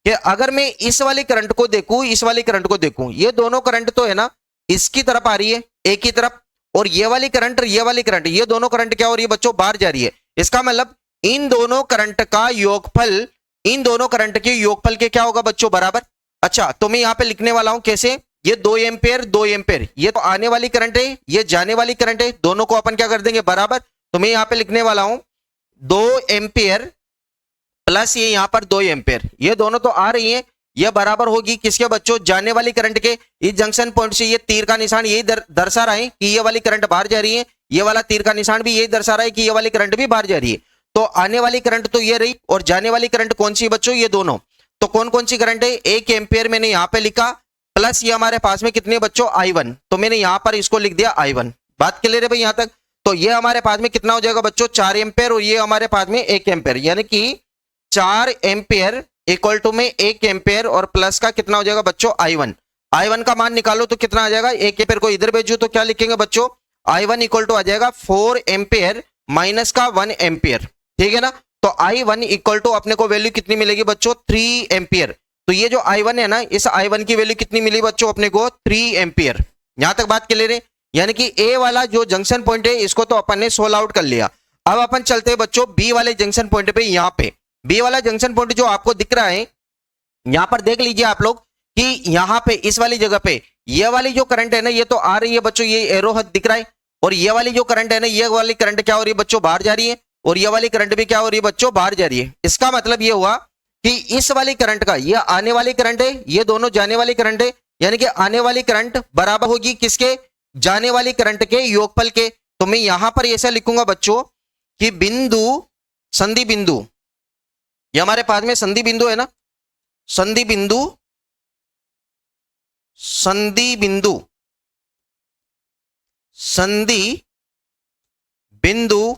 कि अगर मैं इस वाली करंट को देखूं, इस वाली करंट को देखूं, ये दोनों करंट तो है ना इसकी तरफ आ रही है, एक की तरफ, और ये वाली करंट, ये वाली करंट, ये दोनों करंट क्या हो रही है बच्चों, बाहर जा रही है। इसका मतलब इन दोनों करंट का योगफल, इन दोनों करंट के योगफल के क्या होगा बच्चों, बराबर। अच्छा तो मैं यहां पे लिखने वाला हूं कैसे, ये 2 एम्पेयर 2 एम्पेयर, ये तो आने वाली करंट है, ये जाने वाली करंट है, दोनों को अपन क्या कर देंगे बराबर। तो मैं यहां पे लिखने वाला हूं 2 एम्पेयर प्लस ये यहां पर 2 एम्पेयर, ये दोनों तो आ रही हैं, ये बराबर होगी किसके बच्चों, जाने वाली करंट के। इस जंक्शन पॉइंट से ये तीर का निशान यही दर्शा रहा है कि ये वाली करंट बाहर जा रही है, ये वाला तीर का निशान भी यही दर्शा रहा है कि ये वाली करंट भी बाहर जा रही है। तो आने वाली करंट तो ये रही, और जाने वाली करंट कौन सी बच्चों, ये दोनों। तो कौन कौन सी करंट है, 1 एम्पेयर मैंने यहां पे लिखा, प्लस ये हमारे पास में कितने बच्चों, I1, तो मैंने यहां पर इसको लिख दिया I1। बात क्लियर है भाई यहां तक? तो ये हमारे पास में कितना हो जाएगा बच्चों, 4 एम्पेयर, और ये हमारे पास में 1 एम्पेयर, यानी कि 4 एम्पेयर इक्वल टू में 1 एम्पेयर, और प्लस का कितना हो जाएगा बच्चों, I1 का मान निकालो तो कितना आ जाएगा, 1 एम्पेयर को इधर भेजो तो क्या लिखेंगे बच्चों, I1 इक्वल टू आ जाएगा 4 एम्पेयर माइनस का 1 एम्पेयर, ठीक है ना। तो I1 इक्वल टू अपने को वैल्यू कितनी मिलेगी बच्चों, 3 एम्पियर। तो ये जो I1 है ना, इस I1 की वैल्यू कितनी मिली बच्चों अपने को, 3 एम्पियर। यहां तक बात क्लियर है, यानी कि ए वाला जो जंक्शन पॉइंट है इसको तो अपन ने सोल्व आउट कर लिया। अब अपन चलते हैं बच्चों बी वाले जंक्शन पॉइंट पे। यहां पे बी वाला जंक्शन पॉइंट जो आपको दिख रहा है, यहां पर देख लीजिए आप लोग कि यहां पे इस वाली जगह पे ये वाली जो करंट है ना ये तो आ रही है बच्चों, ये एरो दिख रहा है, और ये वाली जो करंट है ना, ये वाली करंट क्या हो रही है बच्चों, बाहर जा रही है, और ये वाली करंट भी क्या हो रही है बच्चों, बाहर जा रही है। इसका मतलब ये हुआ कि इस वाली करंट का, ये आने वाली करंट है, ये दोनों जाने वाली करंट है, यानी कि आने वाली करंट बराबर होगी किसके, जाने वाली करंट के योगफल के। तो मैं यहां पर ऐसा लिखूंगा बच्चों कि बिंदु, संधि बिंदु, ये हमारे पास में संधि बिंदु है ना, संधि बिंदु, संधि बिंदु, संधि बिंदु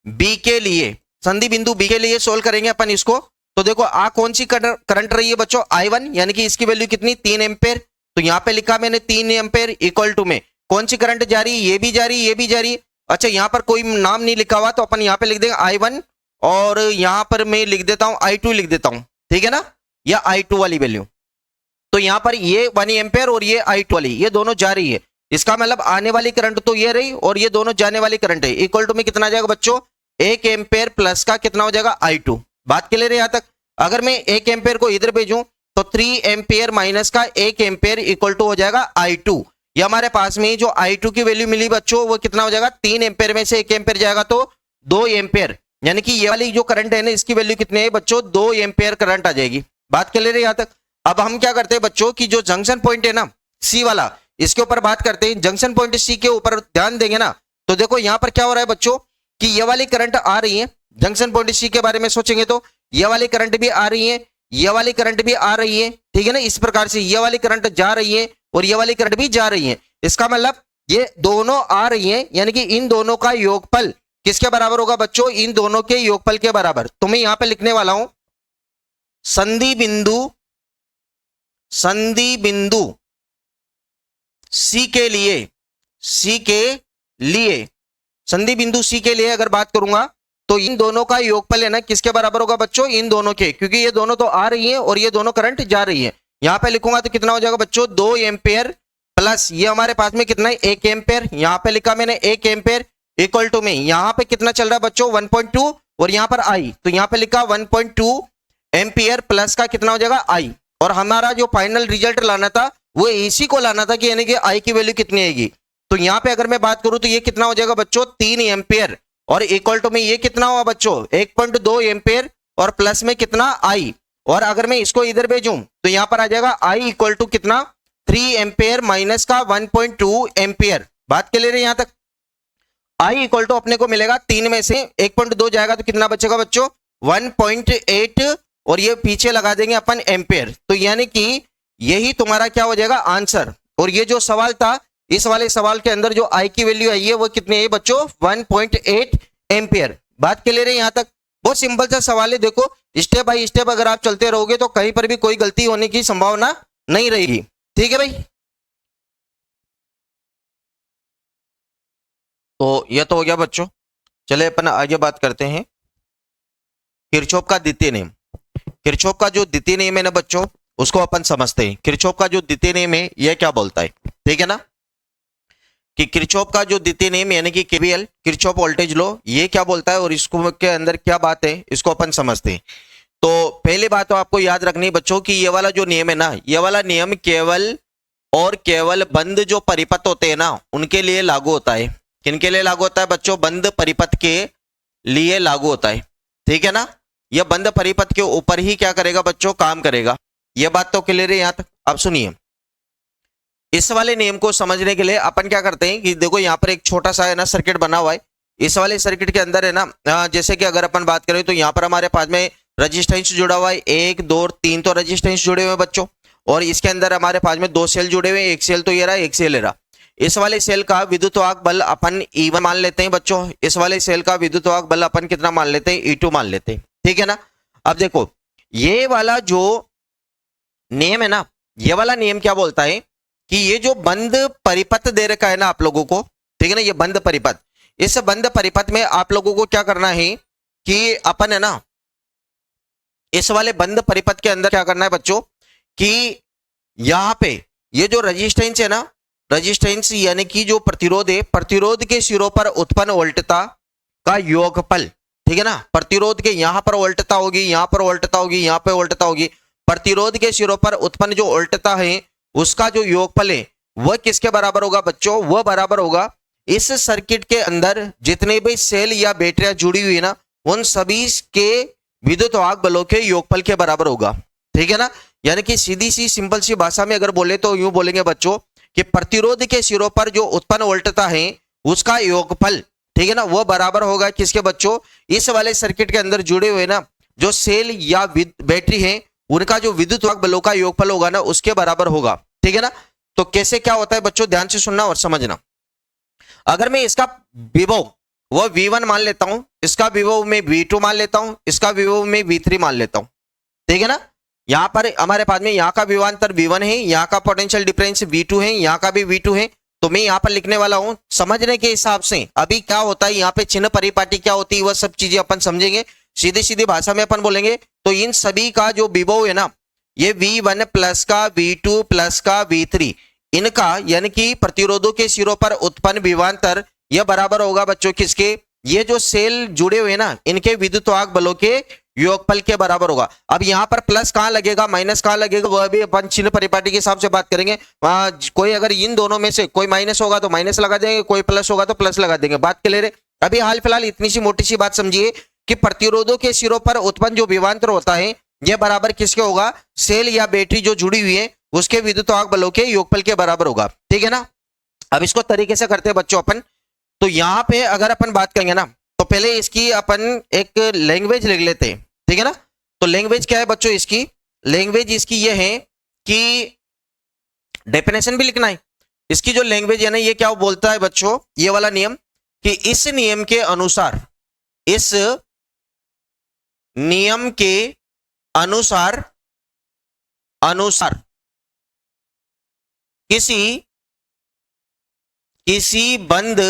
बी के लिए, संधि बिंदु बी के लिए सोल्व करेंगे अपन इसको। तो देखो आ कौन सी करंट रही है बच्चों, I1, यानी कि इसकी वैल्यू कितनी, 3 एम्पेयर। तो यहां पे लिखा मैंने 3 एम्पेयर इक्वल टू में कौन सी करंट जा रही है, ये भी जा रही है, ये भी जा रही है। अच्छा यहां पर कोई नाम नहीं लिखा हुआ तो अपन यहां पे लिख देंगे I1 और यहां पर मैं लिख देता हूं I2 लिख देता हूं, ठीक है ना, या I2 वाली वैल्यू। तो यहां पर ये 1 एम्पेयर और ये I2 वाली, ये दोनों जा रही है। इसका मतलब आने वाली करंट तो ये रही और ये दोनों जाने वाली करंट है। इक्वल टू में कितना जाएगा बच्चों, 1 एम्पेयर प्लस का कितना हो जाएगा, I2। बात क्लियर है यहां तक। अगर मैं 1 एम्पेयर को इधर भेजूं तो 3 एम्पेयर माइनस का 1 एम्पेयर इक्वल टू हो जाएगा I2। ये हमारे पास में जो I2 की वैल्यू मिली बच्चों वो कितना हो जाएगा, 3 एम्पेयर में से 1 एम्पेयर जाएगा तो 2 एम्पेयर, यानी कि ये वाली जो करंट है ना इसकी वैल्यू कितनी है बच्चों, 2 एम्पेयर करंट आ जाएगी। बात क्लियर है यहां तक। अब हम क्या करते हैं बच्चों की जो जंक्शन पॉइंट है ना सी वाला, इसके ऊपर बात करते हैं। जंक्शन पॉइंट सी के ऊपर ध्यान देंगे ना तो देखो यहां पर क्या हो रहा है बच्चों कि ये वाली करंट आ रही है, जंक्शन पॉइंट सी के बारे में सोचेंगे तो ये वाली करंट भी आ रही है, ये वाली करंट भी आ रही है, ठीक है ना। इस प्रकार से ये वाली करंट जा रही है और ये वाली करंट भी जा रही है। इसका मतलब ये दोनों आ रही है, यानी कि इन दोनों का योगफल किसके बराबर होगा बच्चों, इन दोनों के योगफल के बराबर। तो मैं यहां पे लिखने वाला हूं संधि बिंदु, संधि बिंदु सी के लिए, सी के लिए, संधि बिंदु सी के लिए अगर बात करूंगा तो इन दोनों का योगफल है ना किसके बराबर होगा बच्चों, इन दोनों के, क्योंकि ये दोनों तो आ रही हैं और ये दोनों करंट जा रही है। यहां पे लिखूंगा तो कितना हो जाएगा बच्चों, 2 एम्पेयर प्लस ये हमारे पास में कितना है, 1 एम्पेयर। यहां पे लिखा मैंने 1 एम्पेयर इक्वल टू में यहां पे कितना चल रहा है बच्चों, 1.2 और यहां पर आई, तो यहां पे लिखा 1.2 एम्पियर प्लस का कितना हो जाएगा आई। और हमारा जो फाइनल रिजल्ट लाना था वो इसी को लाना था कि यानी कि आई की वैल्यू कितनी आएगी। तो यहां पे अगर मैं बात करूं तो ये कितना हो जाएगा बच्चों, 3 एम्पियर और इक्वल टू में ये कितना हुआ बच्चों, 1.2 एम्पियर और प्लस में कितना आई। और अगर मैं इसको इधर भेजूं तो यहां पर आ जाएगा आई इक्वल टू कितना, 3 एम्पियर माइनस का 1.2 एम्पियर। बात क्लियर है यहां तक। आई इक्वल टू अपने को मिलेगा 3 में से 1.2 जाएगा तो कितना बचेगा बच्चों, 1.8 और ये पीछे लगा देंगे अपन एम्पेयर। तो यानी कि यही तुम्हारा क्या हो जाएगा आंसर। और ये जो सवाल था इस वाले सवाल के अंदर जो आई की वैल्यू आई है वो कितनी है बच्चों, 1.8 एम्पियर। बात क्लियर है यहां तक। बहुत सिंपल सा सवाल है, देखो स्टेप बाय स्टेप अगर आप चलते रहोगे तो कहीं पर भी कोई गलती होने की संभावना नहीं रहेगी, ठीक है भाई। तो यह तो हो गया बच्चों। चले अपन आगे बात करते हैं किरचॉफ का द्वितीय नियम। किरचॉफ का जो द्वितीय नियम है ना बच्चों उसको अपन समझते हैं। किरचॉफ का जो द्वितीय नियम है यह क्या बोलता है, ठीक है ना, कि किरचॉफ का जो द्वितीय नियम यानी कि केवीएल, किरचॉफ वोल्टेज लॉ, ये क्या बोलता है और इसको के अंदर क्या बात है इसको अपन समझते हैं। तो पहली बात तो आपको याद रखनी है बच्चों कि ये वाला जो नियम है ना, ये वाला नियम केवल और केवल बंद जो परिपथ होते हैं ना उनके लिए लागू होता है। किनके लिए लागू होता है बच्चों, बंद परिपथ के लिए लागू होता है, ठीक है ना। यह बंद परिपथ के ऊपर ही क्या करेगा बच्चों, काम करेगा। यह बात तो क्लियर है यहां तक। अब सुनिए, इस वाले नियम को समझने के लिए अपन क्या करते हैं कि देखो यहाँ पर एक छोटा सा है ना सर्किट बना हुआ है। इस वाले सर्किट के अंदर है ना जैसे कि अगर अपन बात करें तो यहाँ पर हमारे पास में रजिस्टेंस जुड़ा हुआ है, 1 2 3 तो रजिस्टेंस जुड़े हुए हैं बच्चों। और इसके अंदर हमारे पास में 2 सेल जुड़े हुए हैं, एक सेल तो ये रहा, एक सेल ये रहा। इस वाले सेल का विद्युतवाहक बल अपन E1 मान लेते हैं बच्चों। इस वाले सेल का विद्युतवाहक बल अपन कितना मान लेते हैं, E2 मान लेते हैं, ठीक है ना। अब देखो ये वाला जो नियम है ना, ये वाला नियम क्या बोलता है कि ये जो बंद परिपथ दे रखा है ना आप लोगों को, ठीक है ना, ये बंद परिपथ, इस बंद परिपथ में आप लोगों को क्या करना है कि अपन है ना इस वाले बंद परिपथ के अंदर क्या करना है बच्चों कि यहां पे ये जो रजिस्टेंस है ना, रजिस्टेंस यानी कि जो प्रतिरोध है, प्रतिरोध के सिरों पर उत्पन्न वोल्टता का योगफल, ठीक है ना। प्रतिरोध के यहां पर वोल्टता होगी, यहां पर वोल्टता होगी, यहां पे वोल्टता होगी। प्रतिरोध के सिरों पर उत्पन्न जो वोल्टता है उसका जो योगफल है वह किसके बराबर होगा बच्चों, वह बराबर होगा इस सर्किट के अंदर जितने भी सेल या बैटरियां जुड़ी हुई है ना, उन सभी के विद्युत वाहक बलों के योगफल के बराबर होगा। ठीक है ना, यानी कि सीधी सी सिंपल सी भाषा में अगर बोले तो यूं बोलेंगे बच्चों कि प्रतिरोध के सिरों पर जो उत्पन्न वोल्टता है उसका योगफल, ठीक है ना, वो बराबर होगा किसके बच्चों, इस वाले सर्किट के अंदर जुड़े हुए ना जो सेल या बैटरी है उनका जो विद्युत वाहक बलों का योगफल होगा ना उसके बराबर होगा। ठीक है ना, तो कैसे क्या होता है बच्चों, ध्यान से सुनना और समझना। अगर मैं इसका विभव वो V1 मान लेता हूं, इसका विभव में V2 मान लेता हूं, इसका विभव में V3 मान लेता हूं। ठीक है ना, यहां पर हमारे पास में यहाँ का विभवांतर V1 है, यहाँ का पोटेंशियल डिफरेंस V2 है, यहाँ का भी V2 है, तो मैं यहाँ पर लिखने वाला हूं समझने के हिसाब से। अभी क्या होता है यहाँ पे चिन्ह परिपाटी क्या होती है वह सब चीजें अपन समझेंगे, सीधी सीधी भाषा में अपन बोलेंगे। तो इन सभी का जो विभव है ना, ये V1 प्लस का V2 प्लस का V3, इनका यानी कि प्रतिरोधों के सिरों पर उत्पन्न विभवांतर यह बराबर होगा बच्चों किसके, ये जो सेल जुड़े हुए ना इनके विद्युत वाहक बलों के योगफल के बराबर होगा। अब यहाँ पर प्लस कहाँ लगेगा माइनस कहाँ लगेगा वह भी अपन चिन्ह परिपाटी के हिसाब से बात करेंगे। कोई अगर इन दोनों में से कोई माइनस होगा तो माइनस लगा देंगे, कोई प्लस होगा तो प्लस लगा देंगे, बात क्लियर है। अभी हाल फिलहाल इतनी सी मोटी सी बात समझिए कि प्रतिरोधों के सिरों पर उत्पन्न जो विभवांतर होता है यह बराबर किसके होगा, सेल या बैटरी जो जुड़ी हुई है उसके विद्युत वाहक बलों के योगफल के बराबर होगा। ठीक है ना, अब इसको तरीके से करते हैं बच्चों अपन। तो यहां पे अगर अपन बात करेंगे ना तो पहले इसकी अपन एक लैंग्वेज लिख लेते हैं। ठीक है ना, तो लैंग्वेज क्या है बच्चों, इसकी लैंग्वेज इसकी ये है कि डेफिनेशन भी लिखना है। इसकी जो लैंग्वेज है ना ये क्या बोलता है बच्चों, ये वाला नियम कि इस नियम के अनुसार, इस नियम के अनुसार किसी बंद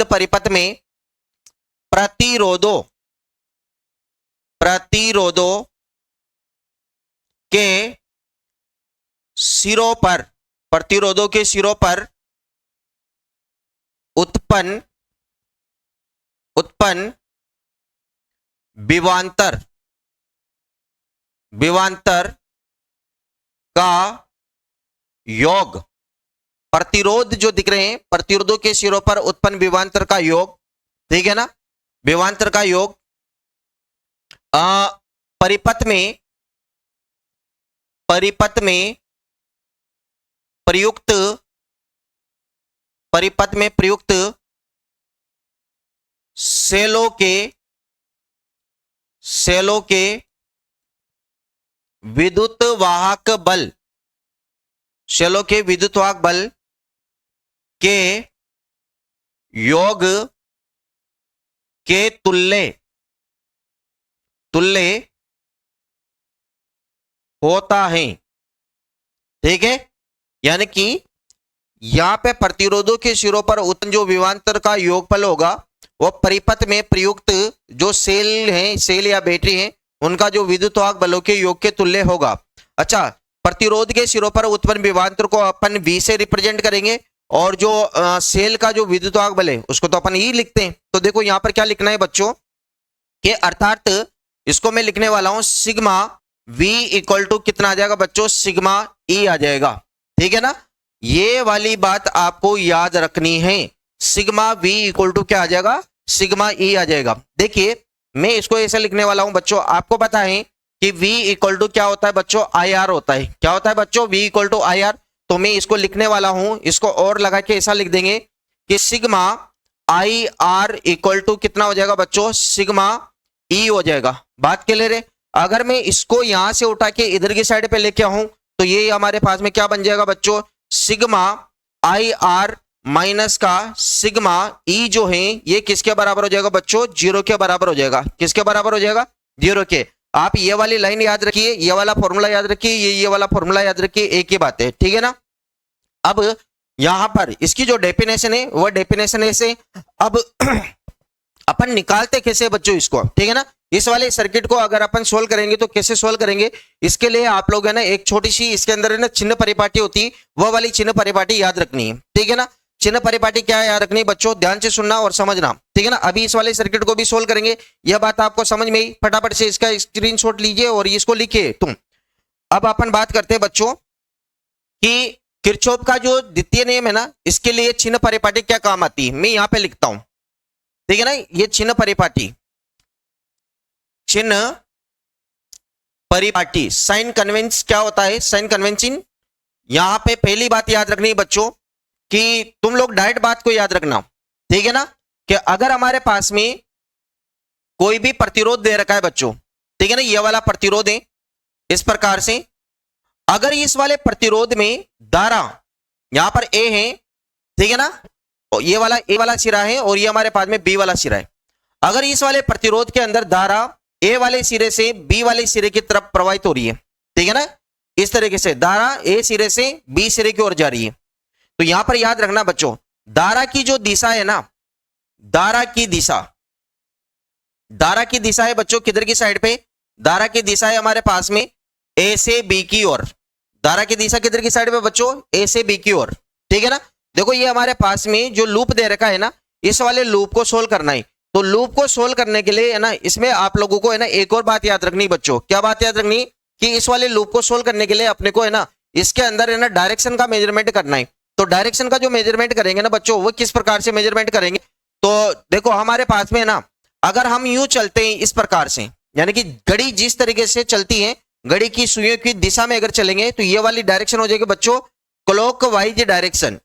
परिपथ में प्रतिरोधों के सिरों पर उत्पन्न विभवांतर का योग, प्रतिरोध जो दिख रहे हैं प्रतिरोधों के सिरों पर उत्पन्न विभवांतर का योग, ठीक है ना, विभवांतर का योग परिपथ में प्रयुक्त सेलों के विद्युत वाहक बल के योग के तुल्य होता है। ठीक है, यानी कि यहां पे प्रतिरोधों के सिरों पर उत्पन्न जो विभवांतर का योगफल होगा वो परिपथ में प्रयुक्त जो सेल हैं, सेल या बैटरी हैं, उनका जो विद्युत वाहक बलों के योग के तुल्य होगा। अच्छा, प्रतिरोध के सिरों पर उत्पन्न विभवांतर को अपन V से रिप्रेजेंट करेंगे और जो सेल का जो विद्युत वाहक बल है उसको तो अपन E लिखते हैं। तो देखो यहां पर क्या लिखना है बच्चों कि अर्थात इसको मैं लिखने वाला हूं सिग्मा V इक्वल टू कितना आ जाएगा बच्चों, सिग्मा E आ जाएगा। ठीक है ना, ये वाली बात आपको याद रखनी है, सिग्मा V इक्वल टू क्या आ जाएगा, सिग्मा E आ जाएगा। देखिए मैं इसको ऐसे लिखने वाला हूं बच्चों, आपको पता है कि V इक्वल टू क्या होता है बच्चों, IR होता है। क्या होता है बच्चों, V इक्वल टू IR। तो मैं इसको लिखने वाला हूं, इसको और लगा के ऐसा लिख देंगे कि सिग्मा IR इक्वल टू कितना हो जाएगा बच्चों, सिग्मा E हो जाएगा। बात क्लियर है। अगर मैं इसको यहां से उठा के इधर की साइड पे लेके आऊं तो ये हमारे पास में क्या बन जाएगा बच्चों, सिग्मा IR माइनस का सिग्मा E जो है ये किसके बराबर हो जाएगा बच्चों, 0 के बराबर हो जाएगा। किसके बराबर हो जाएगा, 0 के। आप ये वाली लाइन याद रखिए, ये वाला फॉर्मूला याद रखिए, ये वाला फॉर्मूला याद रखिए, एक ही बात है। ठीक है ना, अब यहां पर इसकी जो डेफिनेशन है वो डेफिनेशन ऐसे, अब अपन निकालते कैसे बच्चों इसको, ठीक है ना, इस वाले सर्किट को अगर अपन सोल्व करेंगे तो कैसे सोल्व करेंगे, इसके लिए आप लोग है ना एक छोटी सी इसके अंदर है ना चिन्ह परिपाटी होती है, वो वाली चिन्ह परिपाटी याद रखनी है। ठीक है ना, चिन्ह परिपाटी क्या है याद रखनी बच्चों, ध्यान से सुनना और समझना, ठीक है ना। अभी इस वाले सर्किट को भी सोल्व करेंगे, यह बात आपको समझ में आई। फटाफट से इसका स्क्रीनशॉट लीजिए और इसको लिखिए तुम। अब अपन बात करते हैं बच्चों कि किरचॉफ का जो द्वितीय नियम है ना, इसके लिए चिन्ह परिपाटी क्या काम आती है, मैं यहां पे लिखता हूं, ठीक है ना। ये चिन्ह परिपाटी, चिन्ह परिपाटी, साइन कन्वेंस क्या होता है, साइन कन्वेंशन। यहां पे पहली बात याद रखनी है बच्चों कि तुम लोग डायरेक्ट बात को याद रखना, ठीक है ना, कि अगर हमारे पास में कोई भी प्रतिरोध दे रखा है बच्चों, ठीक है ना, ये वाला प्रतिरोध है इस प्रकार से, अगर इस वाले प्रतिरोध में धारा यहां पर ए है, ठीक है ना, और ये वाला ए वाला सिरा है और ये हमारे पास में बी वाला सिरा है। अगर इस वाले प्रतिरोध के अंदर धारा ए वाले सिरे से बी वाले सिरे की तरफ प्रवाहित हो रही है, ठीक है ना, इस तरीके से धारा ए सिरे से बी सिरे की ओर जा रही है, तो यहां पर याद रखना बच्चों, धारा की जो दिशा है ना, धारा की दिशा है बच्चों किधर की साइड पे, धारा की दिशा है हमारे पास में ए से बी की ओर। धारा की दिशा किधर की साइड पे बच्चों, ए से बी की ओर, ठीक है ना। देखो ये हमारे पास में जो लूप दे रखा है ना, इस वाले लूप को सोल्व करना है, तो लूप को सोल्व करने के लिए है ना, इसमें आप लोगों को है ना एक और बात याद रखनी बच्चों। क्या बात याद रखनी कि इस वाले लूप को सोल्व करने के लिए अपने को है ना, इसके अंदर है ना डायरेक्शन का मेजरमेंट करना है। तो डायरेक्शन का जो मेजरमेंट करेंगे ना बच्चों, वो किस प्रकार से मेजरमेंट करेंगे, तो देखो हमारे पास में है ना, अगर हम यूं चलते हैं इस प्रकार से, यानी कि घड़ी जिस तरीके से चलती है, घड़ी की सुइयों की दिशा में अगर चलेंगे तो ये वाली डायरेक्शन हो जाएगी बच्चों क्लॉकवाइज डायरेक्शन।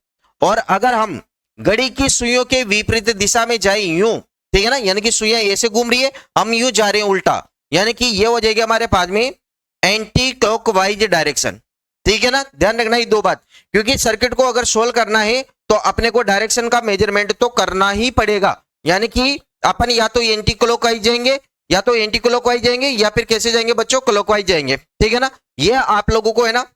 और अगर हम घड़ी की सुइयों के विपरीत दिशा में जाए यूं, ठीक है ना, यानी कि सुइयां ऐसे घूम रही है, हम यूं जा रहे हैं उल्टा, यानी कि ये हो जाएगी हमारे पास में एंटी क्लॉकवाइज डायरेक्शन, ठीक है ना। ध्यान रखना ये दो बात, क्योंकि सर्किट को अगर सोल्व करना है तो अपने को डायरेक्शन का मेजरमेंट तो करना ही पड़ेगा, यानी कि अपन या तो एंटी क्लॉकवाइज जाएंगे, या तो एंटी क्लॉकवाइज जाएंगे, या फिर कैसे जाएंगे बच्चों, क्लॉकवाइज जाएंगे, ठीक है ना। ये आप लोगों को है ना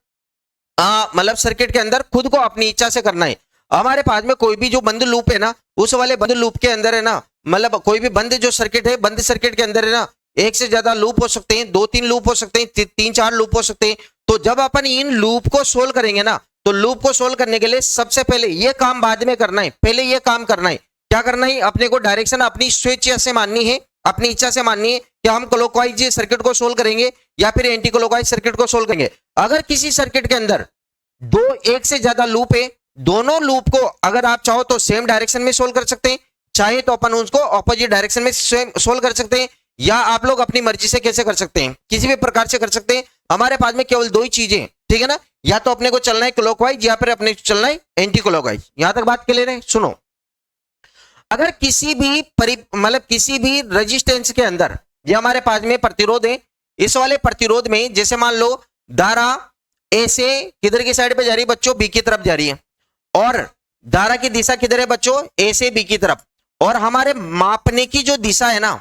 मतलब सर्किट के अंदर खुद को अपनी इच्छा से करना है। हमारे पास में कोई भी जो बंद लूप है ना, उस वाले बंद लूप के अंदर है ना, मतलब कोई भी बंद जो सर्किट है, बंद सर्किट के अंदर है ना, एक से ज्यादा लूप हो सकते हैं, 2-3 लूप हो सकते हैं, 3-4 लूप हो सकते हैं। तो जब अपन इन लूप को सोल्व करेंगे ना, तो लूप को सोल्व करने के लिए सबसे पहले ये काम बाद में करना है, पहले ये काम करना है। क्या करना है, अपने को डायरेक्शन अपनी स्वेच्छा से माननी है, अपनी इच्छा से माननी है कि हम क्लॉकवाइज सर्किट को सोल्व करेंगे या फिर एंटी क्लॉकवाइज सर्किट को सोल्व करेंगे। अगर किसी सर्किट के अंदर एक से ज्यादा लूप है, दोनों लूप को अगर आप चाहो तो सेम डायरेक्शन में सोल्व कर सकते हैं, चाहे तो अपन उसको ऑपोजिट डायरेक्शन में सोल्व कर सकते हैं, या आप लोग अपनी मर्जी से कैसे कर सकते हैं, किसी भी प्रकार से कर सकते हैं। हमारे पास में केवल दो ही चीजें, ठीक है ना, या तो अपने को चलना है क्लॉकवाइज या फिर अपने को चलना है एंटी क्लॉकवाइज। यहां तक बात क्लियर है। सुनो, अगर किसी भी मतलब किसी भी रेजिस्टेंस के अंदर ये हमारे पास में प्रतिरोध है, इस वाले प्रतिरोध में जैसे मान लो धारा ए से किधर की साइड पे जा रही है बच्चों, बी की तरफ जा रही है, और धारा की दिशा किधर है बच्चों, ए से बी की तरफ, और हमारे मापने की जो दिशा है ना,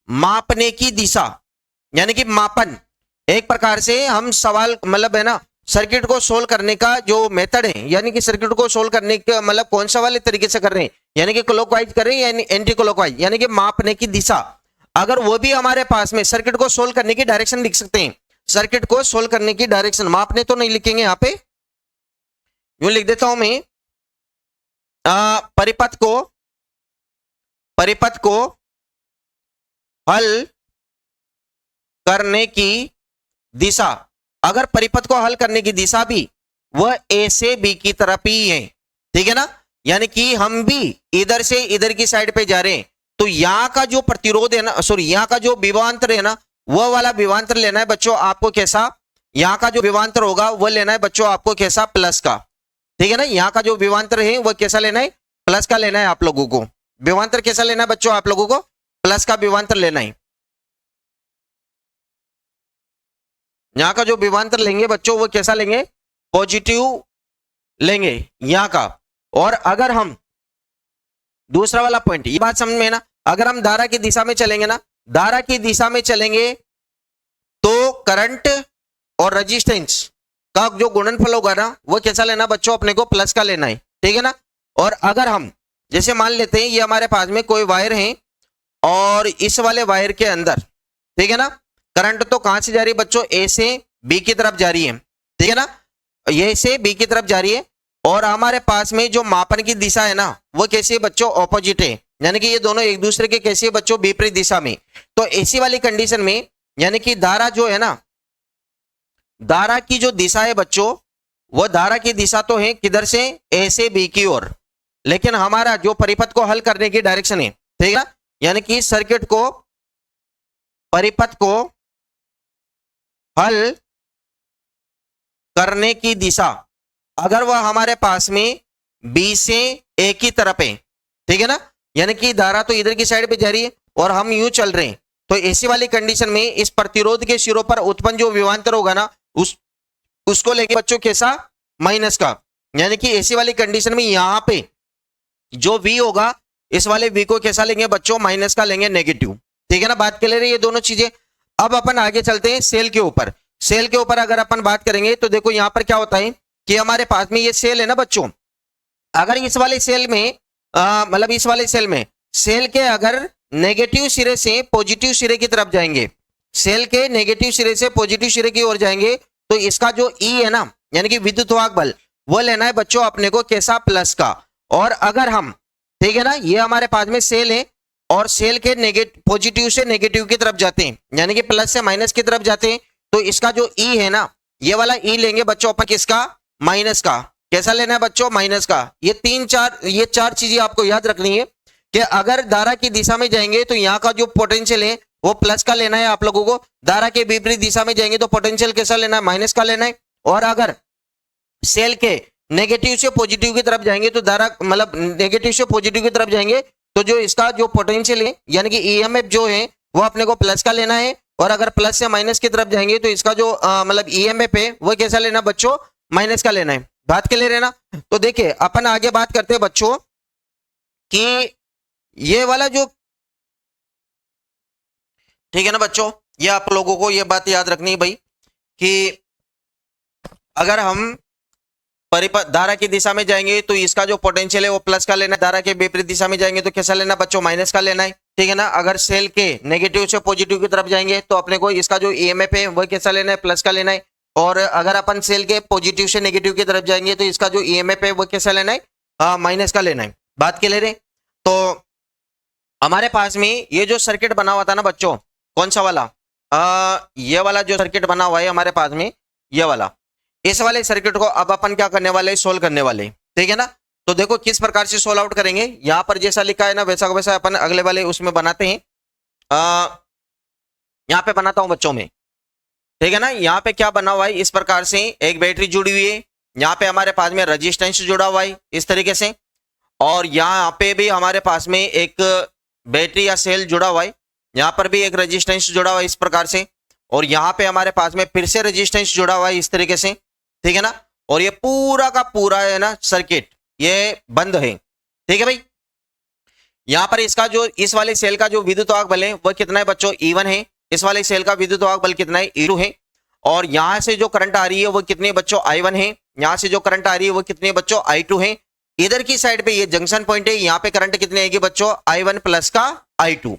मापने की दिशा यानी कि मापन, एक प्रकार से हम सवाल मतलब है ना सर्किट को सोल्व करने का जो मेथड है, यानी कि सर्किट को सोल्व करने का मतलब कौन सा वाले तरीके से कर रहे हैं, यानी कि क्लॉकवाइज कर रहे हैं यानी एंटी क्लॉकवाइज, यानी कि मापने की दिशा, अगर वो भी हमारे पास में सर्किट को सोल्व करने की डायरेक्शन लिख सकते हैं। सर्किट को सोल्व करने की डायरेक्शन, मापने तो नहीं लिखेंगे यहां पे, यूं लिख देता हूं मैं, परिपथ को हल करने की दिशा, अगर परिपथ को हल करने की दिशा भी वह ए से बी की तरफ ही है, ठीक है ना, यानी कि हम भी इधर से इधर की साइड पे जा रहे हैं, तो यहां का जो प्रतिरोध है ना, सॉरी यहां का जो विभवांतर है ना, वह वाला विभवांतर लेना है बच्चों आपको कैसा, यहां का जो विभवांतर होगा वह लेना है बच्चों आपको कैसा, प्लस का, ठीक है ना। यहां का जो विभवांतर है वह कैसा लेना है, प्लस का लेना है आप लोगों को। विभवांतर कैसा लेना है बच्चों आप लोगों को, प्लस का विभवांतर लेना है। यहां का जो विभवांतर लेंगे बच्चों वो कैसा लेंगे, पॉजिटिव लेंगे यहां का। और अगर हम दूसरा वाला पॉइंट, ये बात समझ में है ना, अगर हम धारा की दिशा में चलेंगे ना, धारा की दिशा में चलेंगे तो करंट और रेजिस्टेंस का जो गुणनफल होगा ना वो कैसा लेना बच्चों, अपने को प्लस का लेना है, ठीक है ना। और अगर हम जैसे मान लेते हैं ये हमारे पास में कोई वायर है और इस वाले वायर के अंदर, ठीक है ना, करंट तो कहां से जा रही है बच्चों, ए से बी की तरफ जा रही है, ठीक है ना, ए से बी की तरफ जा रही है, और हमारे पास में जो मापन की दिशा है ना वो कैसी है बच्चों, ऑपोजिट है, यानी कि ये दोनों एक दूसरे के कैसी है बच्चों, विपरीत दिशा में। तो ऐसी वाली कंडीशन में यानी कि धारा जो है ना, धारा की जो दिशा है बच्चों, वो धारा की दिशा तो है किधर से, ए से बी की ओर, लेकिन हमारा जो परिपथ को हल करने की डायरेक्शन है, ठीक है ना, यानी कि सर्किट को, परिपथ को हल करने की दिशा अगर वह हमारे पास में बी से ए की तरफ है, ठीक है ना, यानी कि धारा तो इधर की साइड पे जा रही है और हम यूं चल रहे हैं, तो ऐसी वाली कंडीशन में इस प्रतिरोध के सिरों पर उत्पन्न जो विभवांतर होगा ना, उसको लेंगे बच्चों कैसा, माइनस का, यानी कि ऐसी वाली कंडीशन में यहां पे जो V होगा इस वाले V को कैसा लेंगे बच्चों, माइनस का लेंगे, नेगेटिव, ठीक है ना, बात क्लियर है ये दोनों चीजें। अब अपन आगे चलते हैं सेल के ऊपर। सेल के ऊपर अगर अपन बात करेंगे तो देखो यहां पर क्या होता है कि हमारे पास में ये सेल है ना बच्चों, अगर इस वाले सेल में मतलब इस वाले सेल में सेल के अगर नेगेटिव सिरे से पॉजिटिव सिरे की तरफ जाएंगे, सेल के नेगेटिव सिरे से पॉजिटिव सिरे की ओर जाएंगे, तो इसका जो E है ना, यानी कि विद्युत वाहक बल, वो लेना है बच्चों अपने को कैसा, प्लस का। और अगर हम, ठीक है ना, ये हमारे पास में सेल है और सेल के नेगेटिव, पॉजिटिव से नेगेटिव की तरफ जाते हैं, यानी कि प्लस से माइनस की तरफ जाते हैं, तो इसका जो E है ना, ये वाला E लेंगे बच्चों अपन किसका, माइनस का। कैसा लेना है बच्चों, माइनस का। ये चार चीजें आपको याद रखनी है कि अगर धारा की दिशा में जाएंगे तो यहाँ का जो पोटेंशियल है वो प्लस का लेना है आप लोगों को, धारा के विपरीत दिशा में जाएंगे तो पोटेंशियल कैसा लेना है, माइनस का लेना है। और अगर सेल के नेगेटिव से पॉजिटिव की तरफ जाएंगे तो धारा, मतलब नेगेटिव से पॉजिटिव की तरफ जाएंगे तो जो इसका जो पोटेंशियल है यानी कि ईएमएफ जो है वो अपने को प्लस का लेना है। और अगर प्लस से माइनस की तरफ जाएंगे तो इसका जो मतलब ईएमएफ है वो कैसा लेना बच्चों, माइनस का लेना है। बात के लिए रहना। तो देखिए अपन आगे बात करते हैं बच्चों कि ये वाला जो, ठीक है ना बच्चों, ये आप लोगों को ये बात याद रखनी है भाई कि अगर हम परिपथ धारा की दिशा में जाएंगे तो इसका जो पोटेंशियल है वो प्लस का लेना है, धारा के विपरीत दिशा में जाएंगे तो कैसा लेना बच्चों, माइनस का लेना है, ठीक है ना। अगर सेल के नेगेटिव से पॉजिटिव की तरफ जाएंगे तो अपने को इसका जो ईएमएफ है वो कैसा लेना है, प्लस का लेना है। और अगर अपन सेल के पॉजिटिव से नेगेटिव की तरफ जाएंगे तो इसका जो ईएमएफ है वो कैसा लेना है, माइनस का लेना है। बात के ले रहे। तो हमारे पास में ये जो सर्किट बना हुआ था ना बच्चों, कौन सा वाला, ये वाला जो सर्किट बना हुआ है हमारे पास में, ये वाला, इस वाले सर्किट को अब अपन क्या करने वाले, सोल्व करने वाले, ठीक है ना। तो देखो किस प्रकार से सोल्व आउट करेंगे, यहां पर जैसा लिखा है ना वैसा वैसा अपन अगले वाले उसमें बनाते हैं। यहां पे बनाता हूं बच्चों में, ठीक है ना। यहाँ पे क्या बना हुआ है, इस प्रकार से एक बैटरी जुड़ी हुई है, यहाँ पे हमारे पास में रजिस्टेंस जुड़ा हुआ है इस तरीके से, और यहाँ पे भी हमारे पास में एक बैटरी या सेल जुड़ा हुआ है, यहाँ पर भी एक रजिस्टेंस जुड़ा हुआ है इस प्रकार से, और यहाँ पे हमारे पास में फिर से रजिस्टेंस जुड़ा हुआ है इस तरीके से, ठीक है ना। और ये पूरा का पूरा है ना सर्किट ये बंद है, ठीक है भाई। यहाँ पर इसका जो, इस वाले सेल का जो विद्युत वाहक बल है वह कितना है बच्चों, E1 है। इस वाले सेल का विद्युत वाहक बल कितना है, E2 है। और यहां से जो करंट आ रही है वो कितनी है बच्चों, I1 है। यहां से जो करंट आ रही है वो कितनी है बच्चों, I2 है। इधर की साइड पे ये जंक्शन पॉइंट है, यहाँ पे करंट कितनी आएगी बच्चों, I1 प्लस का I2।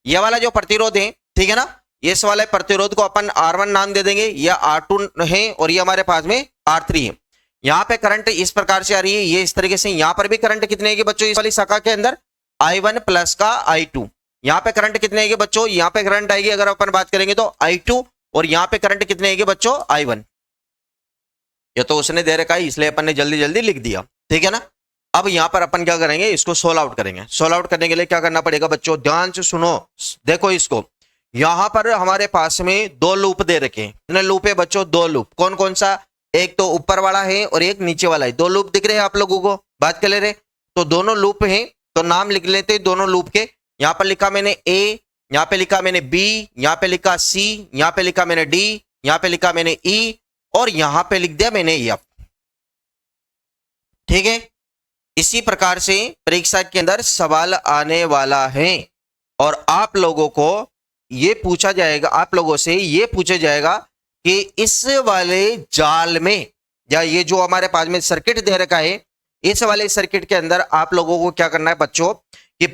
ये वाला जो प्रतिरोध है, ठीक है ना, इस वाले प्रतिरोध को अपन R1 नाम दे देंगे, यह R2 है और ये हमारे पास में R3 है। यहाँ पे करंट इस प्रकार से आ रही है, ये इस तरीके से। यहाँ पर भी करंट कितनी आएगी बच्चों, इस वाली शाखा के अंदर I1 प्लस का I2। यहाँ पे करंट कितने आएगी बच्चों, यहाँ पे करंट आएगी अगर अपन बात करेंगे तो I2, और यहाँ पे करंट कितने आएगी बच्चों, I1। ये तो उसने दे रखा है इसलिए अपन ने जल्दी जल्दी लिख दिया, ठीक है ना। अब यहाँ पर अपन क्या करेंगे, इसको सोल्व आउट करेंगे। सोल्व आउट करने के लिए क्या करना पड़ेगा बच्चों, ध्यान से सुनो, देखो इसको। यहाँ पर हमारे पास में दो लूप दे रखे हैं। कितने लूप है बच्चों, दो लूप। कौन कौन सा, एक तो ऊपर वाला है और एक नीचे वाला है। दो लूप दिख रहे हैं आप लोगों को, बात कर ले रहे। तो दोनों लूप हैं तो नाम लिख लेते हैं दोनों लूप के। यहाँ पर लिखा मैंने A, यहाँ पे लिखा मैंने B, यहाँ पे लिखा C, यहाँ पे लिखा मैंने D, यहाँ पे लिखा मैंने E, और यहाँ पे लिख दिया मैंने F, ठीक है। इसी प्रकार से परीक्षा के अंदर सवाल आने वाला है और आप लोगों को ये पूछा जाएगा, आप लोगों से ये पूछा जाएगा कि इस वाले जाल में, या ये जो हमारे पास में सर्किट दे रखा है, इस वाले सर्किट के अंदर आप लोगों को क्या करना है बच्चों कि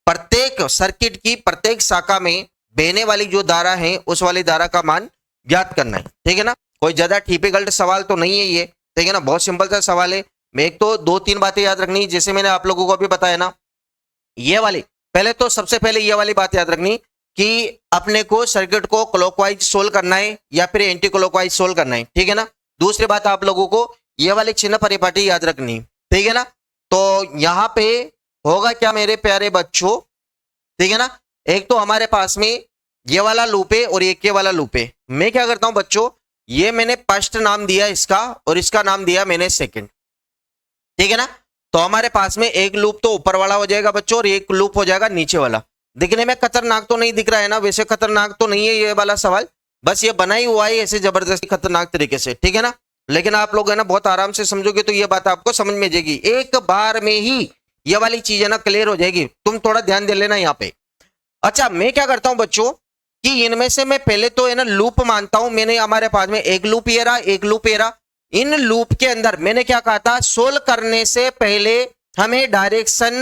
प्रत्येक सर्किट की प्रत्येक शाखा में बहने वाली जो धारा है उस वाली धारा का मान ज्ञात करना है, ठीक है ना। कोई ज्यादा टिपिकल सवाल तो नहीं है ये, ठीक है ना, बहुत सिंपल सा सवाल है। मैं एक तो 2-3 बातें याद रखनी, जैसे मैंने आप लोगों को अभी बताया ना, ये वाली पहले तो सबसे पहले ये वाली बात याद रखनी कि अपने को सर्किट को क्लॉकवाइज सोल्व करना है या फिर एंटी क्लॉकवाइज सोल्व करना है, ठीक है ना। दूसरी बात आप लोगों को ये वाली चिन्ह परिपाटी याद रखनी, ठीक है ना। तो यहां पे होगा क्या मेरे प्यारे बच्चों, ठीक है ना, एक तो हमारे पास में ये वाला लूप है और एक ये वाला लूप है। मैं क्या करता हूं बच्चों, ये मैंने फर्स्ट नाम दिया इसका और इसका नाम दिया मैंने सेकंड, ठीक है ना। तो हमारे पास में एक लूप तो ऊपर वाला हो जाएगा बच्चों और एक लूप हो जाएगा नीचे वाला। दिखने में खतरनाक तो नहीं दिख रहा है ना, वैसे खतरनाक तो नहीं है ये वाला सवाल, बस ये बना ही हुआ है ऐसे जबरदस्ती खतरनाक तरीके से, ठीक है ना। लेकिन आप लोग है ना बहुत आराम से समझोगे तो ये बात आपको समझ में जाएगी, एक बार में ही ये वाली चीज है ना क्लियर हो जाएगी। तुम थोड़ा ध्यान दे लेना यहाँ पे। अच्छा, मैं क्या करता हूं बच्चों कि इनमें से मैं पहले तो है ना लूप मानता हूं। मैंने हमारे पास में एक लूप ये रहा, एक लूप ये रहा। इन लूप के अंदर मैंने क्या कहा था, सोल्व करने से पहले हमें डायरेक्शन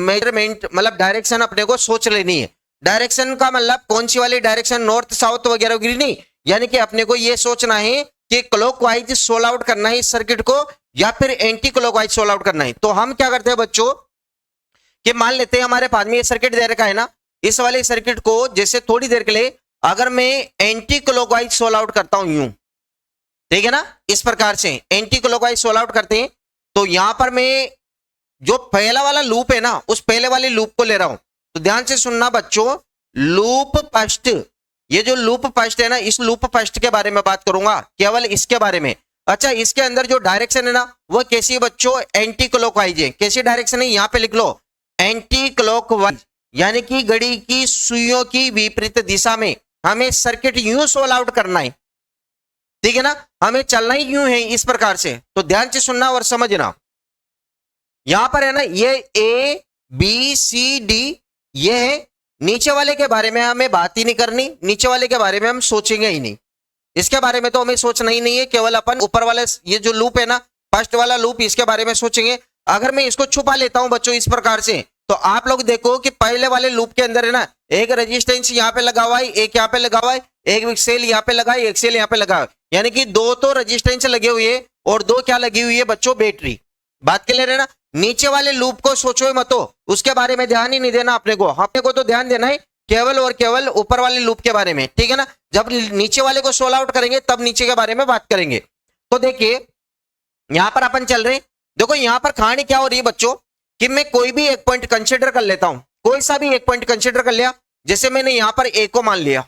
मेजरमेंट, मतलब डायरेक्शन अपने को सोच लेनी है। डायरेक्शन का मतलब कौन सी वाली डायरेक्शन, नॉर्थ साउथ वगैरह वगैरह नहीं, यानी कि अपने को यह सोचना है कि क्लॉकवाइज सोल्व आउट करना है इस सर्किट को या फिर एंटी क्लॉकवाइज सोल्व आउट करना है। तो हम क्या करते हैं बच्चों कि मान लेते हैं हमारे पास में ये सर्किट दे रखा है ना, इस वाले सर्किट को जैसे थोड़ी देर के लिए अगर मैं एंटी क्लॉकवाइज सोल्व आउट करता हूं यूं, ठीक है ना, इस प्रकार से एंटी क्लॉकवाइज सोल्व आउट करते हैं, तो यहां पर मैं जो पहला वाला लूप है ना उस पहले वाले लूप को ले रहा हूं। तो ध्यान से सुनना बच्चों, लूप फर्स्ट, ये जो लूप फर्स्ट है ना, इस लूप फर्स्ट के बारे में बात करूंगा, केवल इसके बारे में। अच्छा, इसके अंदर जो डायरेक्शन है ना वो कैसी है बच्चों, एंटी क्लॉकवाइज है। कैसी डायरेक्शन है, यहां पे लिख लो एंटी क्लॉकवाइज, यानी कि घड़ी की सुइयों की विपरीत दिशा में हमें सर्किट यूं सोल्व आउट करना है, ठीक है ना, हमें चलना ही यूं है इस प्रकार से। तो ध्यान से सुनना और समझना, यहां पर है ना ये ए बी सी डी, ये है। नीचे वाले के बारे में हमें बात ही नहीं करनी, नीचे वाले के बारे में हम सोचेंगे ही नहीं, इसके बारे में तो हमें सोचना ही नहीं है। केवल अपन ऊपर वाले ये जो लूप है ना, फर्स्ट वाला लूप, इसके बारे में सोचेंगे। अगर मैं इसको छुपा लेता हूं बच्चों इस प्रकार से, तो आप लोग देखो कि पहले वाले लूप के अंदर है ना एक रेजिस्टेंस यहाँ पे लगा हुआ है, एक यहाँ पे लगा हुआ है, एक सेल यहाँ पे लगा है, एक सेल यहाँ पे लगा है, यानी कि दो तो रेजिस्टेंस लगे हुए हैं और दो क्या लगी हुई है बच्चों, बैटरी। बात क्लियर है ना। नीचे वाले लूप को सोचो मत, उसके बारे में ध्यान ही नहीं देना अपने को तो ध्यान देना है केवल और केवल ऊपर वाले लूप के बारे में, ठीक है ना। जब नीचे वाले को सोल्व आउट करेंगे तब नीचे के बारे में बात करेंगे। तो देखिए यहां पर अपन चल रहे हैं, देखो यहां पर कहानी क्या हो रही है बच्चों कि मैं कोई भी एक पॉइंट कंसीडर कर लेता हूं, कोई सा भी एक पॉइंट कंसीडर कर लिया, जैसे मैंने यहां पर ए को मान लिया,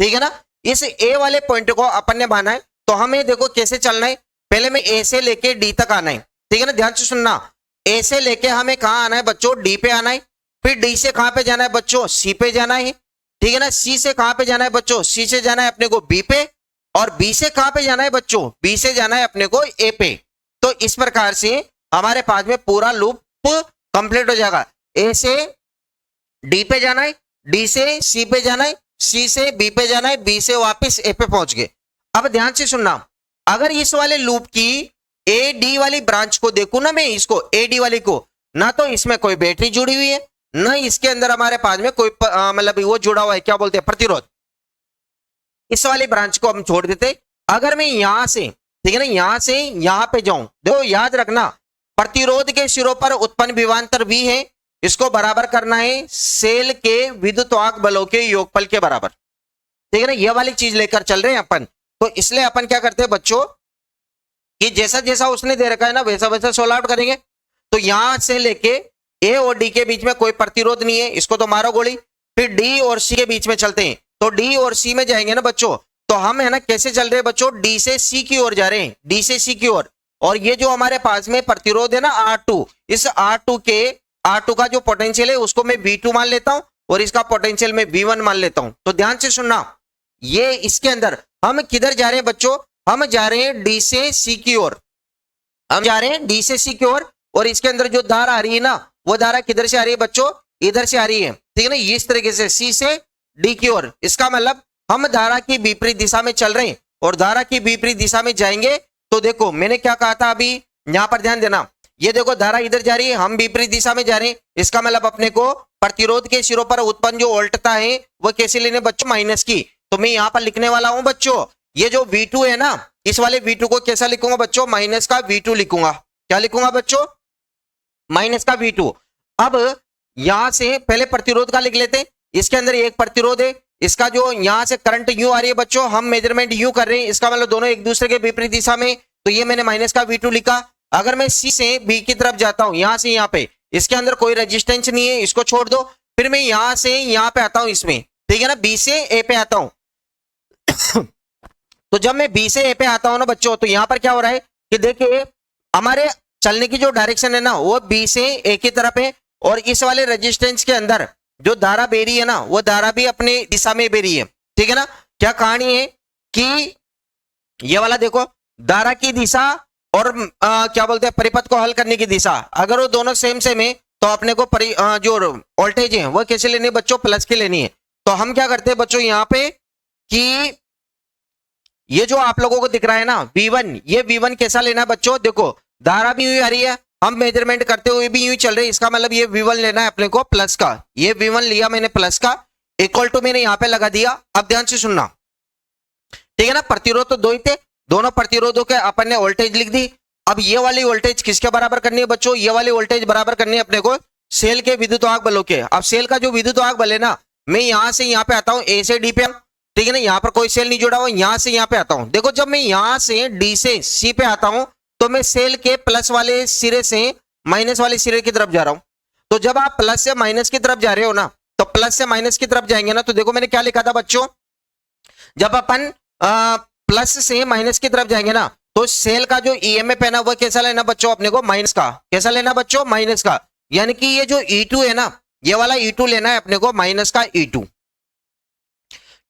ठीक है ना। इस ए वाले पॉइंट को अपन ने माना है, तो हमें देखो कैसे चलना है, पहले में ए से लेके डी तक आना है, ठीक है ना। ध्यान से सुनना, ए से लेके हमें कहां आना है बच्चों, डी पे आना है, फिर डी से कहां पे जाना है बच्चों, सी पे जाना है, ठीक है ना। सी से कहां पे जाना है बच्चों, सी से जाना है अपने को बी पे, और बी से कहां पे जाना है बच्चों, बी से जाना है अपने को ए पे। तो इस प्रकार से हमारे पास में पूरा लूप कंप्लीट हो जाएगा। ए से डी पे जाना है, डी से सी पे जाना है, सी से बी पे जाना है, बी से वापस ए पे पहुंच गए। अब ध्यान से सुनना, अगर इस वाले लूप की ए डी वाली ब्रांच को देखूं ना मैं, इसको ए डी वाली को, ना तो इसमें कोई बैटरी जुड़ी हुई है, ना इसके अंदर हमारे पास में कोई मतलब वो जुड़ा हुआ है, क्या बोलते हैं, प्रतिरोध। इस वाली ब्रांच को हम छोड़ देते। अगर मैं यहां से, ठीक है ना, यहां से यहां पे जाऊं, देखो याद रखना प्रतिरोध के सिरों पर उत्पन्न विभवांतर भी है, इसको बराबर करना है सेल के विद्युतवाहक बलों के योगफल के बराबर, ठीक है ना। ये वाली चीज लेकर चल रहे हैं अपन। तो इसलिए अपन क्या करते हैं बच्चों कि जैसा जैसा उसने दे रखा है ना वैसा वैसा सोल्व आउट करेंगे। तो यहां से लेके ए और डी के बीच में कोई प्रतिरोध नहीं है, इसको तो मारो गोली। फिर डी और सी के बीच में चलते हैं, तो डी और सी में जाएंगे ना बच्चों, तो हम है ना कैसे चल रहे हैं बच्चों, डी से सी की ओर जा रहे हैं, डी से सी की ओर। और ये जो हमारे पास में प्रतिरोध है ना R2, इस R2 का जो पोटेंशियल है उसको मैं V2 मान लेता हूं और इसका पोटेंशियल मैं V1 मान लेता हूं। तो ध्यान से सुनना, ये इसके अंदर हम किधर जा रहे हैं बच्चों, हम जा रहे हैं डी से सी की ओर, हम जा रहे हैं डी से सी की ओर। और इसके अंदर जो धारा आ रही है ना, वो धारा किधर से आ रही है बच्चों, इधर से आ रही है, ठीक है ना, इस तरीके से सी से डी की ओर। इसका मतलब हम धारा की विपरीत दिशा में चल रहे हैं और धारा की विपरीत दिशा में जाएंगे। तो देखो मैंने क्या कहा था अभी, यहां पर ध्यान देना, ये देखो धारा इधर जा रही है, हम विपरीत दिशा में जा रहे हैं, इसका मतलब अपने को प्रतिरोध के सिरों पर उत्पन्न जो वोल्टता है वो कैसे लेने बच्चों, माइनस की। तो मैं यहां पर लिखने वाला हूं बच्चों, ये जो V2 है ना, इस वाले V2 को कैसा लिखूंगा बच्चों, माइनस का V2 लिखूंगा, क्या लिखूंगा बच्चों, माइनस का V2। अब यहां से पहले प्रतिरोध का लिख लेते हैं, इसके अंदर एक प्रतिरोध है, इसका जो यहां से करंट यू आ रही है बच्चों, हम मेजरमेंट यू कर रहे हैं, इसका मतलब दोनों एक दूसरे के विपरीत दिशा में, तो ये मैंने माइनस का V2 लिखा। अगर मैं C से B की तरफ जाता हूं, यहां से यहां पे, इसके अंदर कोई रेजिस्टेंस नहीं है, इसको छोड़ दो, फिर मैं यहां से यहां पे आता हूं इसमें, ठीक है ना, B से A पे आता हूं। तो जब मैं B से A पे आता हूं ना बच्चों, तो यहां पर क्या हो रहा है कि देखिए हमारे चलने की जो डायरेक्शन है ना वो B से A की तरफ है, और इस वाले रेजिस्टेंस के अंदर जो धारा बह रही है ना वो धारा भी अपनी दिशा में बह रही है, ठीक है ना। क्या कहानी है कि ये वाला देखो धारा की दिशा और क्या बोलते हैं परिपथ को हल करने की दिशा, अगर वो दोनों सेम सेम है तो अपने को जो वोल्टेज है वो कैसे लेनी है बच्चों, प्लस की लेनी है। तो हम क्या करते हैं बच्चों यहाँ पे कि ये जो आप लोगों को दिख रहा है ना V1, ये V1 कैसा लेना है बच्चों, देखो धारा भी यूं आ रही है, हम मेजरमेंट करते हुए भी यूं चल रहे हैं, इसका मतलब ये V1 लेना है अपने को प्लस का, ये V1 लिया मैंने प्लस का, इक्वल टू मैंने यहां पे लगा दिया। अब ध्यान से सुनना, ठीक है ना, प्रतिरोध तो दो ही थे, दोनों प्रतिरोधों के अपन ने वोल्टेज लिख दी। अब ये वाली वोल्टेज किसके बराबर करनी है बच्चों, ये वाली वोल्टेज बराबर करनी है अपने को सेल के विद्युत वाहक बलों के। अब सेल का जो विद्युत वाहक बल है ना, मैं यहां से यहां पे आता हूं A से D पे, ठीक है ना, यहां पर कोई सेल नहीं जुड़ा हुआ, यहां से यहां पे आता हूं। देखो जब मैं यहां से D से C पे आता हूं तो मैं सेल के प्लस वाले सिरे से माइनस वाले सिरे की तरफ जा रहा हूं। तो जब आप प्लस से माइनस की तरफ जा रहे हो ना, तो प्लस से माइनस की तरफ जाएंगे ना, तो देखो मैंने क्या लिखा था बच्चों, जब अपन प्लस से माइनस की तरफ जाएंगे ना तो सेल का जो ईएमएफ है ना वो कैसा लेना बच्चों अपने को, माइनस का। कैसा लेना बच्चों, माइनस का। यानी कि ये जो E2 है ना, ये वाला E2 लेना है अपने को, माइनस का E2,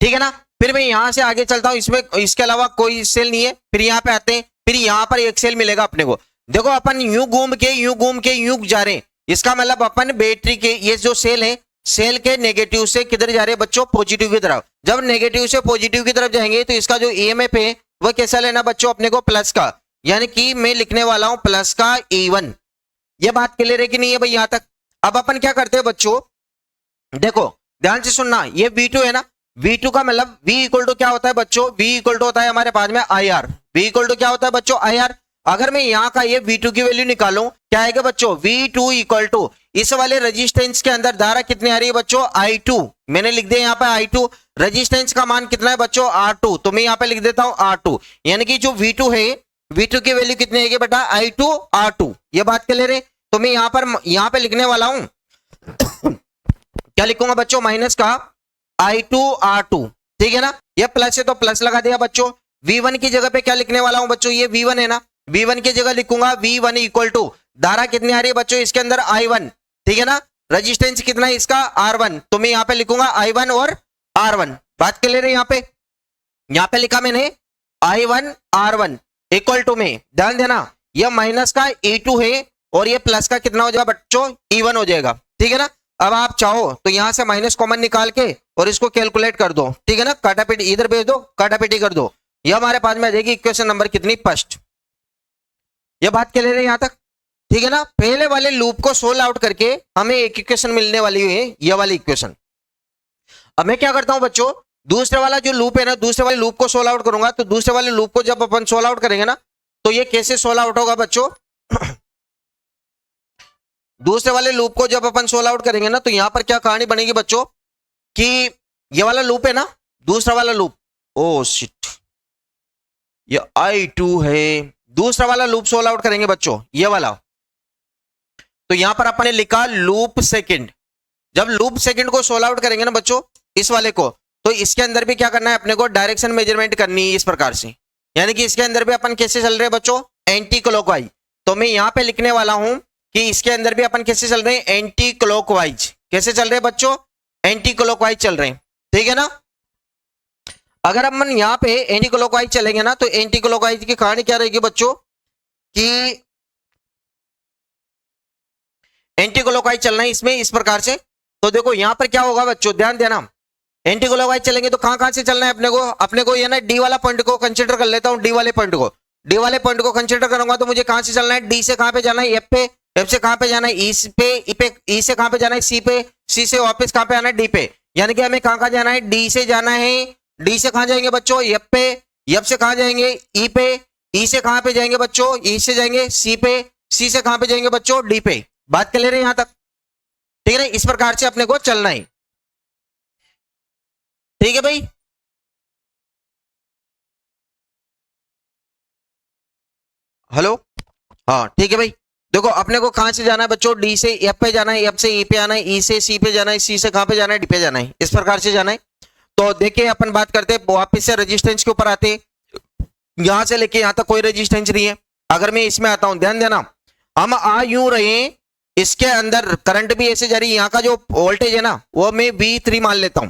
ठीक है ना। फिर मैं यहां से आगे चलता हूं, इसमें इसके अलावा कोई सेल नहीं है, फिर यहां पे आते हैं, फिर यहां पर एक सेल मिलेगा अपने को। देखो अपन यूं घूम के यूं जा रहे हैं, इसका मतलब अपन बैटरी के ये जो सेल है, सेल के नेगेटिव से किधर जा रहे हैं बच्चों, पॉजिटिव की तरफ। जब नेगेटिव से पॉजिटिव की तरफ जाएंगे तो इसका जो ईएमएफ है वह कैसा लेना बच्चों अपने को, प्लस का। यानी कि मैं लिखने वाला हूं प्लस का E1। ये बात क्लियर है कि नहीं है भाई यहां तक। अब अपन क्या करते हैं बच्चों, देखो ध्यान से सुनना, ये V2 है ना, V2 का मतलब V इक्वल टू क्या होता है बच्चों, V इक्वल टू होता है हमारे पास में IR। V इक्वल टू क्या होता है बच्चों, IR। अगर मैं यहां का ये V2 की वैल्यू निकालूं, क्या आएगा बच्चों, V2 इक्वल टू इस वाले रेजिस्टेंस के अंदर धारा कितनी आ रही है बच्चों, I2। मैंने लिख दिया यहाँ पे I2, रेजिस्टेंस का मान कितना है बच्चों, R2, तो मैं यहाँ पे लिख देता हूं R2। यानी कि जो V2 है, V2 की वैल्यू कितनी आएगी बेटा, I2 R2। ये बात क्लियर है। तो मैं यहाँ पे लिखने वाला हूं क्या लिखूंगा बच्चों, माइनस का I2 R2, ठीक है ना। ये प्लस है तो प्लस लगा दिया बच्चों। V1 की जगह पे क्या लिखने वाला हूं बच्चों, ये V1 है ना, V1 की जगह लिखूंगा V1 इक्वल टू धारा कितनी आ रही है बच्चों इसके अंदर, I1, ठीक है ना। रेजिस्टेंस कितना है इसका, R1, तो मैं यहां पे लिखूंगा I1 और R1। बात क्लियर है। यहां पे लिखा मैंने I1 R1 इक्वल टू में, ध्यान देना ये माइनस का E2 है और ये प्लस का कितना हो जाएगा बच्चों, E1 हो जाएगा, ठीक है ना। अब आप चाहो तो यहां से माइनस कॉमन निकाल के और इसको कैलकुलेट कर दो, ठीक है ना, काटापीटी इधर भेज दो, काटापीटी कर दो, ये हमारे पास में आ जाएगी इक्वेशन नंबर कितनी, फर्स्ट। ये बात क्लियर है यहां तक, ठीक है ना। पहले वाले लूप को सोल्व आउट करके हमें एक इक्वेशन मिलने वाली है, ये वाली इक्वेशन। अब मैं क्या करता हूं बच्चों, दूसरे वाला जो लूप है ना, दूसरे वाले लूप को सोल्व आउट करूंगा। तो दूसरे वाले लूप को जब अपन सोल्व आउट करेंगे ना, तो ये कैसे सोल्व आउट होगा बच्चों दूसरे वाले लूप को जब अपन सोल्व आउट करेंगे ना, तो यहां पर क्या कहानी बनेगी बच्चों कि ये वाला लूप है ना, दूसरा वाला लूप, ओ शिट, ये I2 है, दूसरा वाला लूप सोल्व आउट करेंगे बच्चों, ये वाला। तो यहां पर अपन ने लिखा लूप सेकंड। जब लूप सेकंड को सोल्व आउट करेंगे ना बच्चों, इस वाले को, तो इसके अंदर भी क्या करना है अपने को, डायरेक्शन मेजरमेंट करनी है इस प्रकार से। यानी कि इसके अंदर भी अपन कैसे चल रहे हैं बच्चों, एंटी क्लॉकवाइज। तो मैं यहां पे लिखने वाला हूं कि इसके अंदर भी अपन कैसे चल रहे हैं, एंटी क्लॉकवाइज। कैसे चल रहे हैं बच्चों, एंटी क्लॉकवाइज चल रहे हैं, ठीक है ना। अगर अपन यहां पे एंटी क्लॉकवाइज चलेंगे ना, तो एंटी क्लॉकवाइज की कहानी क्या रहेगी बच्चों कि एंटी क्लॉकवाइज चलना है इसमें इस प्रकार से। तो देखो यहां पर क्या होगा बच्चों, ध्यान देना, एंटी क्लॉकवाइज चलेंगे तो कहां से चलना है अपने को ये ना डी वाला पॉइंट को कंसीडर कर लेता हूं, डी वाले पॉइंट को कंसीडर करूंगा। तो मुझे कहां से चलना है, डी से कहां पे जाना है, एफ पे, एफ से कहां पे जाना है, ई पे, ई से कहां पे जाना है, सी पे, सी से वापस कहां पे आना है, डी पे। यानी कि हमें कहां जाना है, डी से जाना है। डी से कहां जाएंगे बच्चों, एफ पे, एफ से कहां जाएंगे, ई पे, ई से कहां पे जाएंगे बच्चों, ई से जाएंगे सी पे, सी से कहां पे जाएंगे बच्चों, डी पे। बात कर ले रहे हैं यहां तक, ठीक है ना। इस प्रकार से अपने को चलना है, ठीक है भाई। हेलो, हाँ ठीक है भाई। देखो अपने को कहां से जाना है बच्चों, डी से एफ पे जाना है, एफ से ई पे आना है, ई से सी पे जाना है, सी से कहां पे जाना है, डी पे जाना है, इस प्रकार से जाना है। तो देखिए अपन बात करते हैं वापिस से रेजिस्टेंस के ऊपर आते हैं। यहां से लेके यहां तक कोई रेजिस्टेंस नहीं है। अगर मैं इसमें आता हूं, ध्यान देना, हम आ यूं रहे, इसके अंदर करंट भी ऐसे जा रही है, यहाँ का जो वोल्टेज है ना वो मैं V3 मान लेता हूं,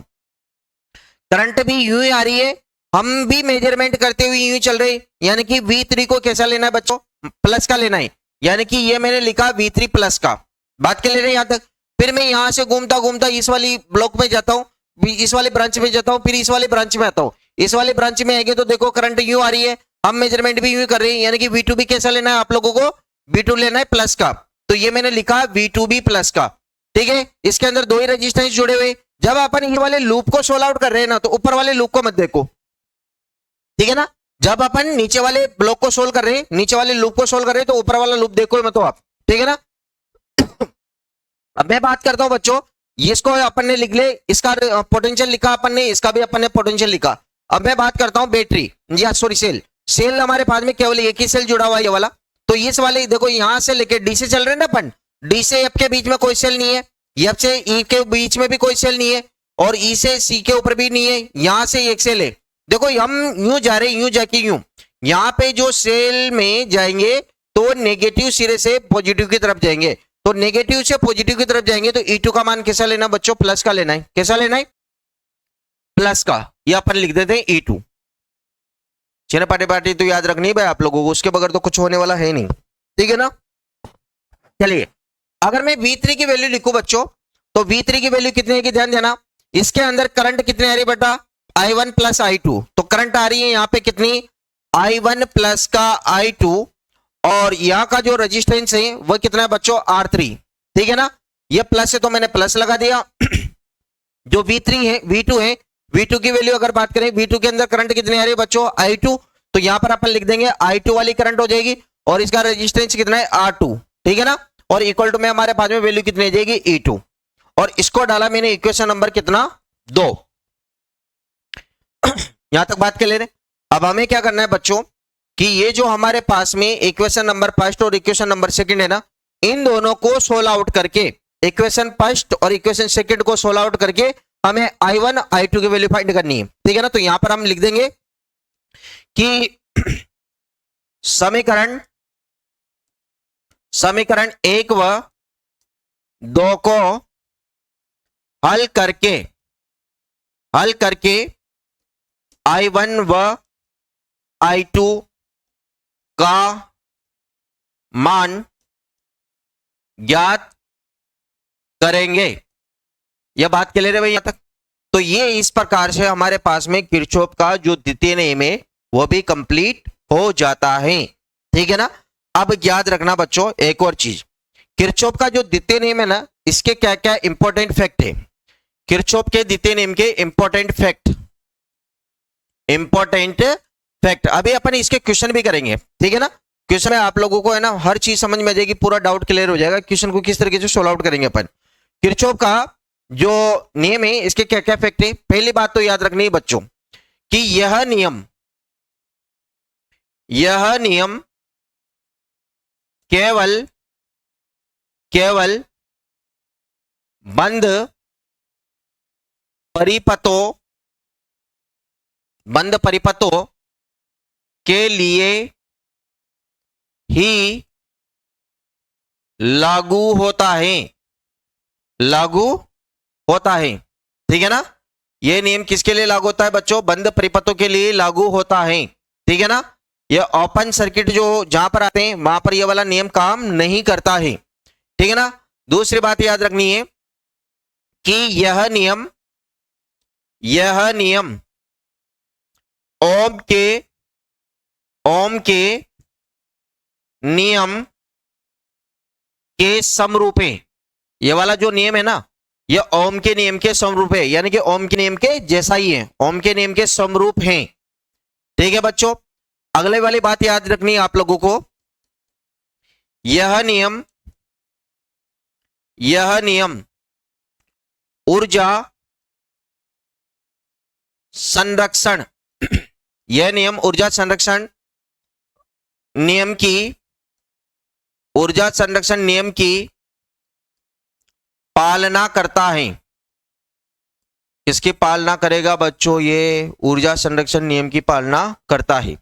करंट भी यूं ही आ रही है, हम भी मेजरमेंट करते हुए यूं ही चल रहे, यानी कि V3 को कैसा लेना है बच्चों, प्लस का लेना है, यानी कि ये मैंने लिखा V3 प्लस का। बात कर ले रहे हैं यहां तक। फिर मैं यहां से घूमता घूमता इस वाली ब्लॉक में जाता हूं, इस वाले ब्रांच में जाता हूं, फिर इस वाले ब्रांच में आता हूं। इस वाले ब्रांच में आएंगे तो देखो करंट यूं आ रही है, हम मेजरमेंट भी यूं कर रहे हैं, यानी कि V2 भी कैसा लेना है आप लोगों को, V2 लेना है प्लस का। तो ये मैंने लिखा V2B प्लस का, ठीक है। इसके अंदर दो ही रेजिस्टेंस जुड़े हुए। जब अपन ये वाले लूप को सोल्व आउट कर रहे हैं ना, तो ऊपर वाले लूप को मत देखो, ठीक है ना। जब अपन नीचे वाले ब्लॉक को सोल्व कर रहे हैं, नीचे वाले लूप को सोल्व कर रहे हैं, तो ऊपर वाला लूप देखो मत आप, ठीक है ना। अब मैं बात करता हूं बच्चों, इसको अपन ने लिख ले, इसका पोटेंशियल लिखा अपन ने, इसका भी अपन ने पोटेंशियल लिखा। अब मैं बात करता हूं बैटरी, या सॉरी सेल। सेल हमारे पास में केवल एक ही सेल जुड़ा हुआ है, ये वाला। तो इस वाले देखो यहां से लेके डी से चल रहे हैं ना अपन, डी से एफ के बीच में कोई सेल नहीं है, एफ से ई के बीच में भी कोई सेल नहीं है, और ई से सी के ऊपर भी नहीं है, यहां से एक सेल है। देखो हम यूं जा रहे, यूं जाके यूं, यहां पे जो सेल में जाएंगे तो नेगेटिव सिरे से पॉजिटिव की तरफ जाएंगे, तो नेगेटिव से पॉजिटिव की तरफ जाएंगे तो E2 का मान कैसा लेना बच्चों, प्लस का लेना है। कैसा लेना है, प्लस का। ये अपन लिख देते हैं E2। चेना पाटे पाटे तो याद रखनी भाई आप लोगों को, उसके बगैर तो कुछ होने वाला है नहीं, ठीक है ना। चलिए अगर मैं V3 की वैल्यू लिखूं बच्चों, तो V3 की वैल्यू कितनी है कि ध्यान देना, इसके अंदर करंट कितनी आ रही है बेटा, I1 प्लस I2। तो करंट आ रही है यहाँ पे कितनी, I1 प्लस का I2, और यहाँ का जो रेजिस्टेंस है वो कितना है बच्चों, R3, ठीक है ना। ये प्लस है तो मैंने प्लस लगा दिया। जो V3 है, V2 है, V2 की वैल्यू अगर बात करें, V2 के अंदर करंट कितनी आ रही है बच्चों, I2। तो यहां पर अपन लिख देंगे I2 वाली करंट हो जाएगी, और इसका रेजिस्टेंस कितना है, R2, ठीक है ना। और इक्वल टू में हमारे पास में वैल्यू कितनी आ जाएगी, E2। और इसको डाला मैंने इक्वेशन नंबर कितना, 2। यहां तक बात कर ले रहे। अब हमें क्या करना है बच्चों, कि ये जो हमारे पास में इक्वेशन नंबर फर्स्ट और इक्वेशन नंबर सेकंड है ना, इन दोनों को सोल्व आउट करके, इक्वेशन फर्स्ट और इक्वेशन सेकंड को सोल्व आउट करके हमें I1 I2 की वैल्यू फाइंड करनी है, ठीक है ना। तो यहां पर हम लिख देंगे कि समीकरण 1 व 2 को हल करके I1 व I2 का मान ज्ञात करेंगे। यह बात के ले रहे भाई यहां तक। तो ये इस प्रकार से हमारे पास में किरचॉफ का जो द्वितीय नियम है वो भी कंप्लीट हो जाता है, ठीक है ना। अब याद रखना बच्चों एक और चीज, किरचॉफ का जो द्वितीय नियम है ना, इसके क्या क्या इंपॉर्टेंट फैक्ट है, किरचॉफ के द्वितीय नियम के इंपॉर्टेंट फैक्ट अभी अपन इसके क्वेश्चन भी करेंगे, ठीक है ना। क्वेश्चन में आप लोगों को है ना हर चीज समझ में आ जाएगी, पूरा डाउट क्लियर हो जाएगा, क्वेश्चन को किस तरीके से सोल्व आउट करेंगे अपन। किरचॉफ का जो नियम है इसके क्या क्या फैक्ट है, पहली बात तो याद रखनी है बच्चों कि यह नियम केवल बंद परिपथों के लिए ही लागू होता है, ठीक है ना। यह नियम किसके लिए लागू होता है बच्चों, बंद परिपथों के लिए लागू होता है, ठीक है ना। यह ओपन सर्किट जो जहां पर आते हैं वहां पर यह वाला नियम काम नहीं करता है, ठीक है ना। दूसरी बात याद रखनी है कि यह नियम ओम के नियम के समरूप है। यह वाला जो नियम है ना, यह ओम के नियम के समरूप है, यानी कि ओम के नियम के जैसा ही है, ओम के नियम के समरूप है, ठीक है बच्चों। अगले वाली बात याद रखनी है आप लोगों को यह नियम ऊर्जा संरक्षण यह नियम ऊर्जा संरक्षण नियम की पालना करता है। किसकी पालना करेगा बच्चों? ये ऊर्जा संरक्षण नियम की पालना करता है।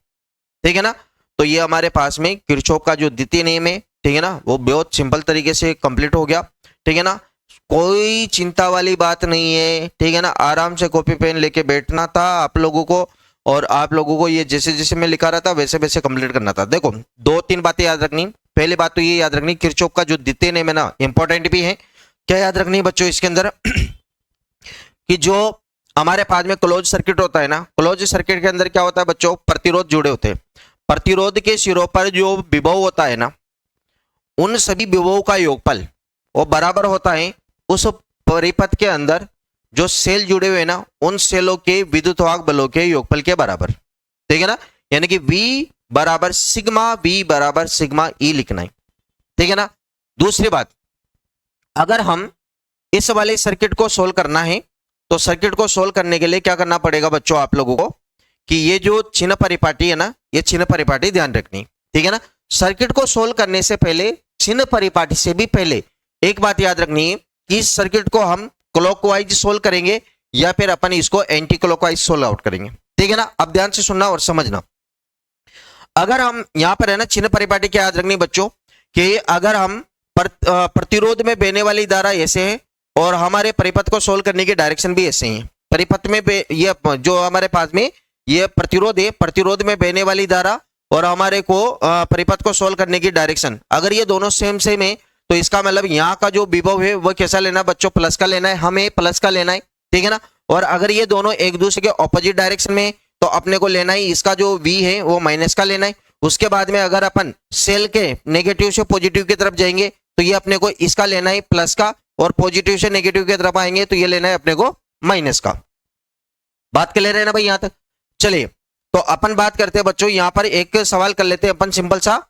ठीक है ना? तो ये हमारे पास में किरचॉफ का जो द्वितीय नियम है, ठीक है ना, वो बहुत सिंपल तरीके से कंप्लीट हो गया। ठीक है ना? कोई चिंता वाली बात नहीं है। ठीक है ना? आराम से कॉपी पेन लेके बैठना था आप लोगों को, और आप लोगों को ये जैसे जैसे मैं लिखा रहा था वैसे वैसे कंप्लीट करना था। देखो, 2-3 बातें याद रखनी। पहली बात तो ये याद रखनी, किरचॉफ का जो द्वितीय नियम है ना, इंपॉर्टेंट भी है। क्या याद रखनी बच्चों इसके अंदर? कि जो हमारे पास में क्लोज सर्किट होता है ना, क्लोज सर्किट के अंदर क्या होता है बच्चों? प्रतिरोध जुड़े होते हैं। प्रतिरोध के सिरों पर जो विभव होता है ना, उन सभी विभवों का योगफल वो बराबर होता है उस परिपथ के अंदर जो सेल जुड़े हुए ना, उन सेलों के विद्युतवाहक बलों के योगफल के बराबर। ठीक है ना? यानी कि V बराबर सिग्मा ई लिखना है। ठीक है ना? दूसरी बात, अगर हम इस वाले सर्किट को सोल्व करना है तो सर्किट को सोल्व करने के लिए क्या करना पड़ेगा बच्चों आप लोगों को? कि ये जो चिन्ह परिपाटी है ना, ये चिन्ह परिपाटी ध्यान रखनी। ठीक है ना? सर्किट को सोल्व करने से पहले, चिन्ह परिपाटी से भी पहले एक बात याद रखनी है कि इस सर्किट को हम क्लॉकवाइज सोल्व करेंगे या फिर अपन इसको एंटी क्लॉकवाइज सोल्व आउट करेंगे। ठीक है ना? अब ध्यान से सुनना और समझना। अगर हम यहां पर है ना, चिन्ह परिपाटी क्या याद रखनी बच्चों? कि अगर हम प्रतिरोध में बहने वाली धारा ऐसे है और हमारे परिपथ को सोल्व करने की डायरेक्शन भी ऐसे ही है। परिपथ में ये जो हमारे पास में ये प्रतिरोध है, प्रतिरोध में बहने वाली धारा और हमारे को परिपथ को सोल्व करने की डायरेक्शन, अगर ये दोनों सेम सेम है तो इसका मतलब यहाँ का जो विभव है वो कैसा लेना बच्चों? प्लस का लेना है, हमें प्लस का लेना है। ठीक है ना? और अगर ये दोनों एक दूसरे के ऑपोजिट डायरेक्शन में तो अपने को लेना ही इसका जो V है वो माइनस का लेना है। उसके बाद में अगर अपन सेल के नेगेटिव से पॉजिटिव की तरफ जाएंगे तो ये अपने को इसका लेना है प्लस का, और पॉजिटिव से नेगेटिव की तरफ आएंगे तो ये लेना है अपने को माइनस का। बात क्लियर है ना भाई यहां तक? चलिए, तो अपन बात करते हैं बच्चों, यहां पर एक सवाल कर लेते हैं अपन सिंपल सा,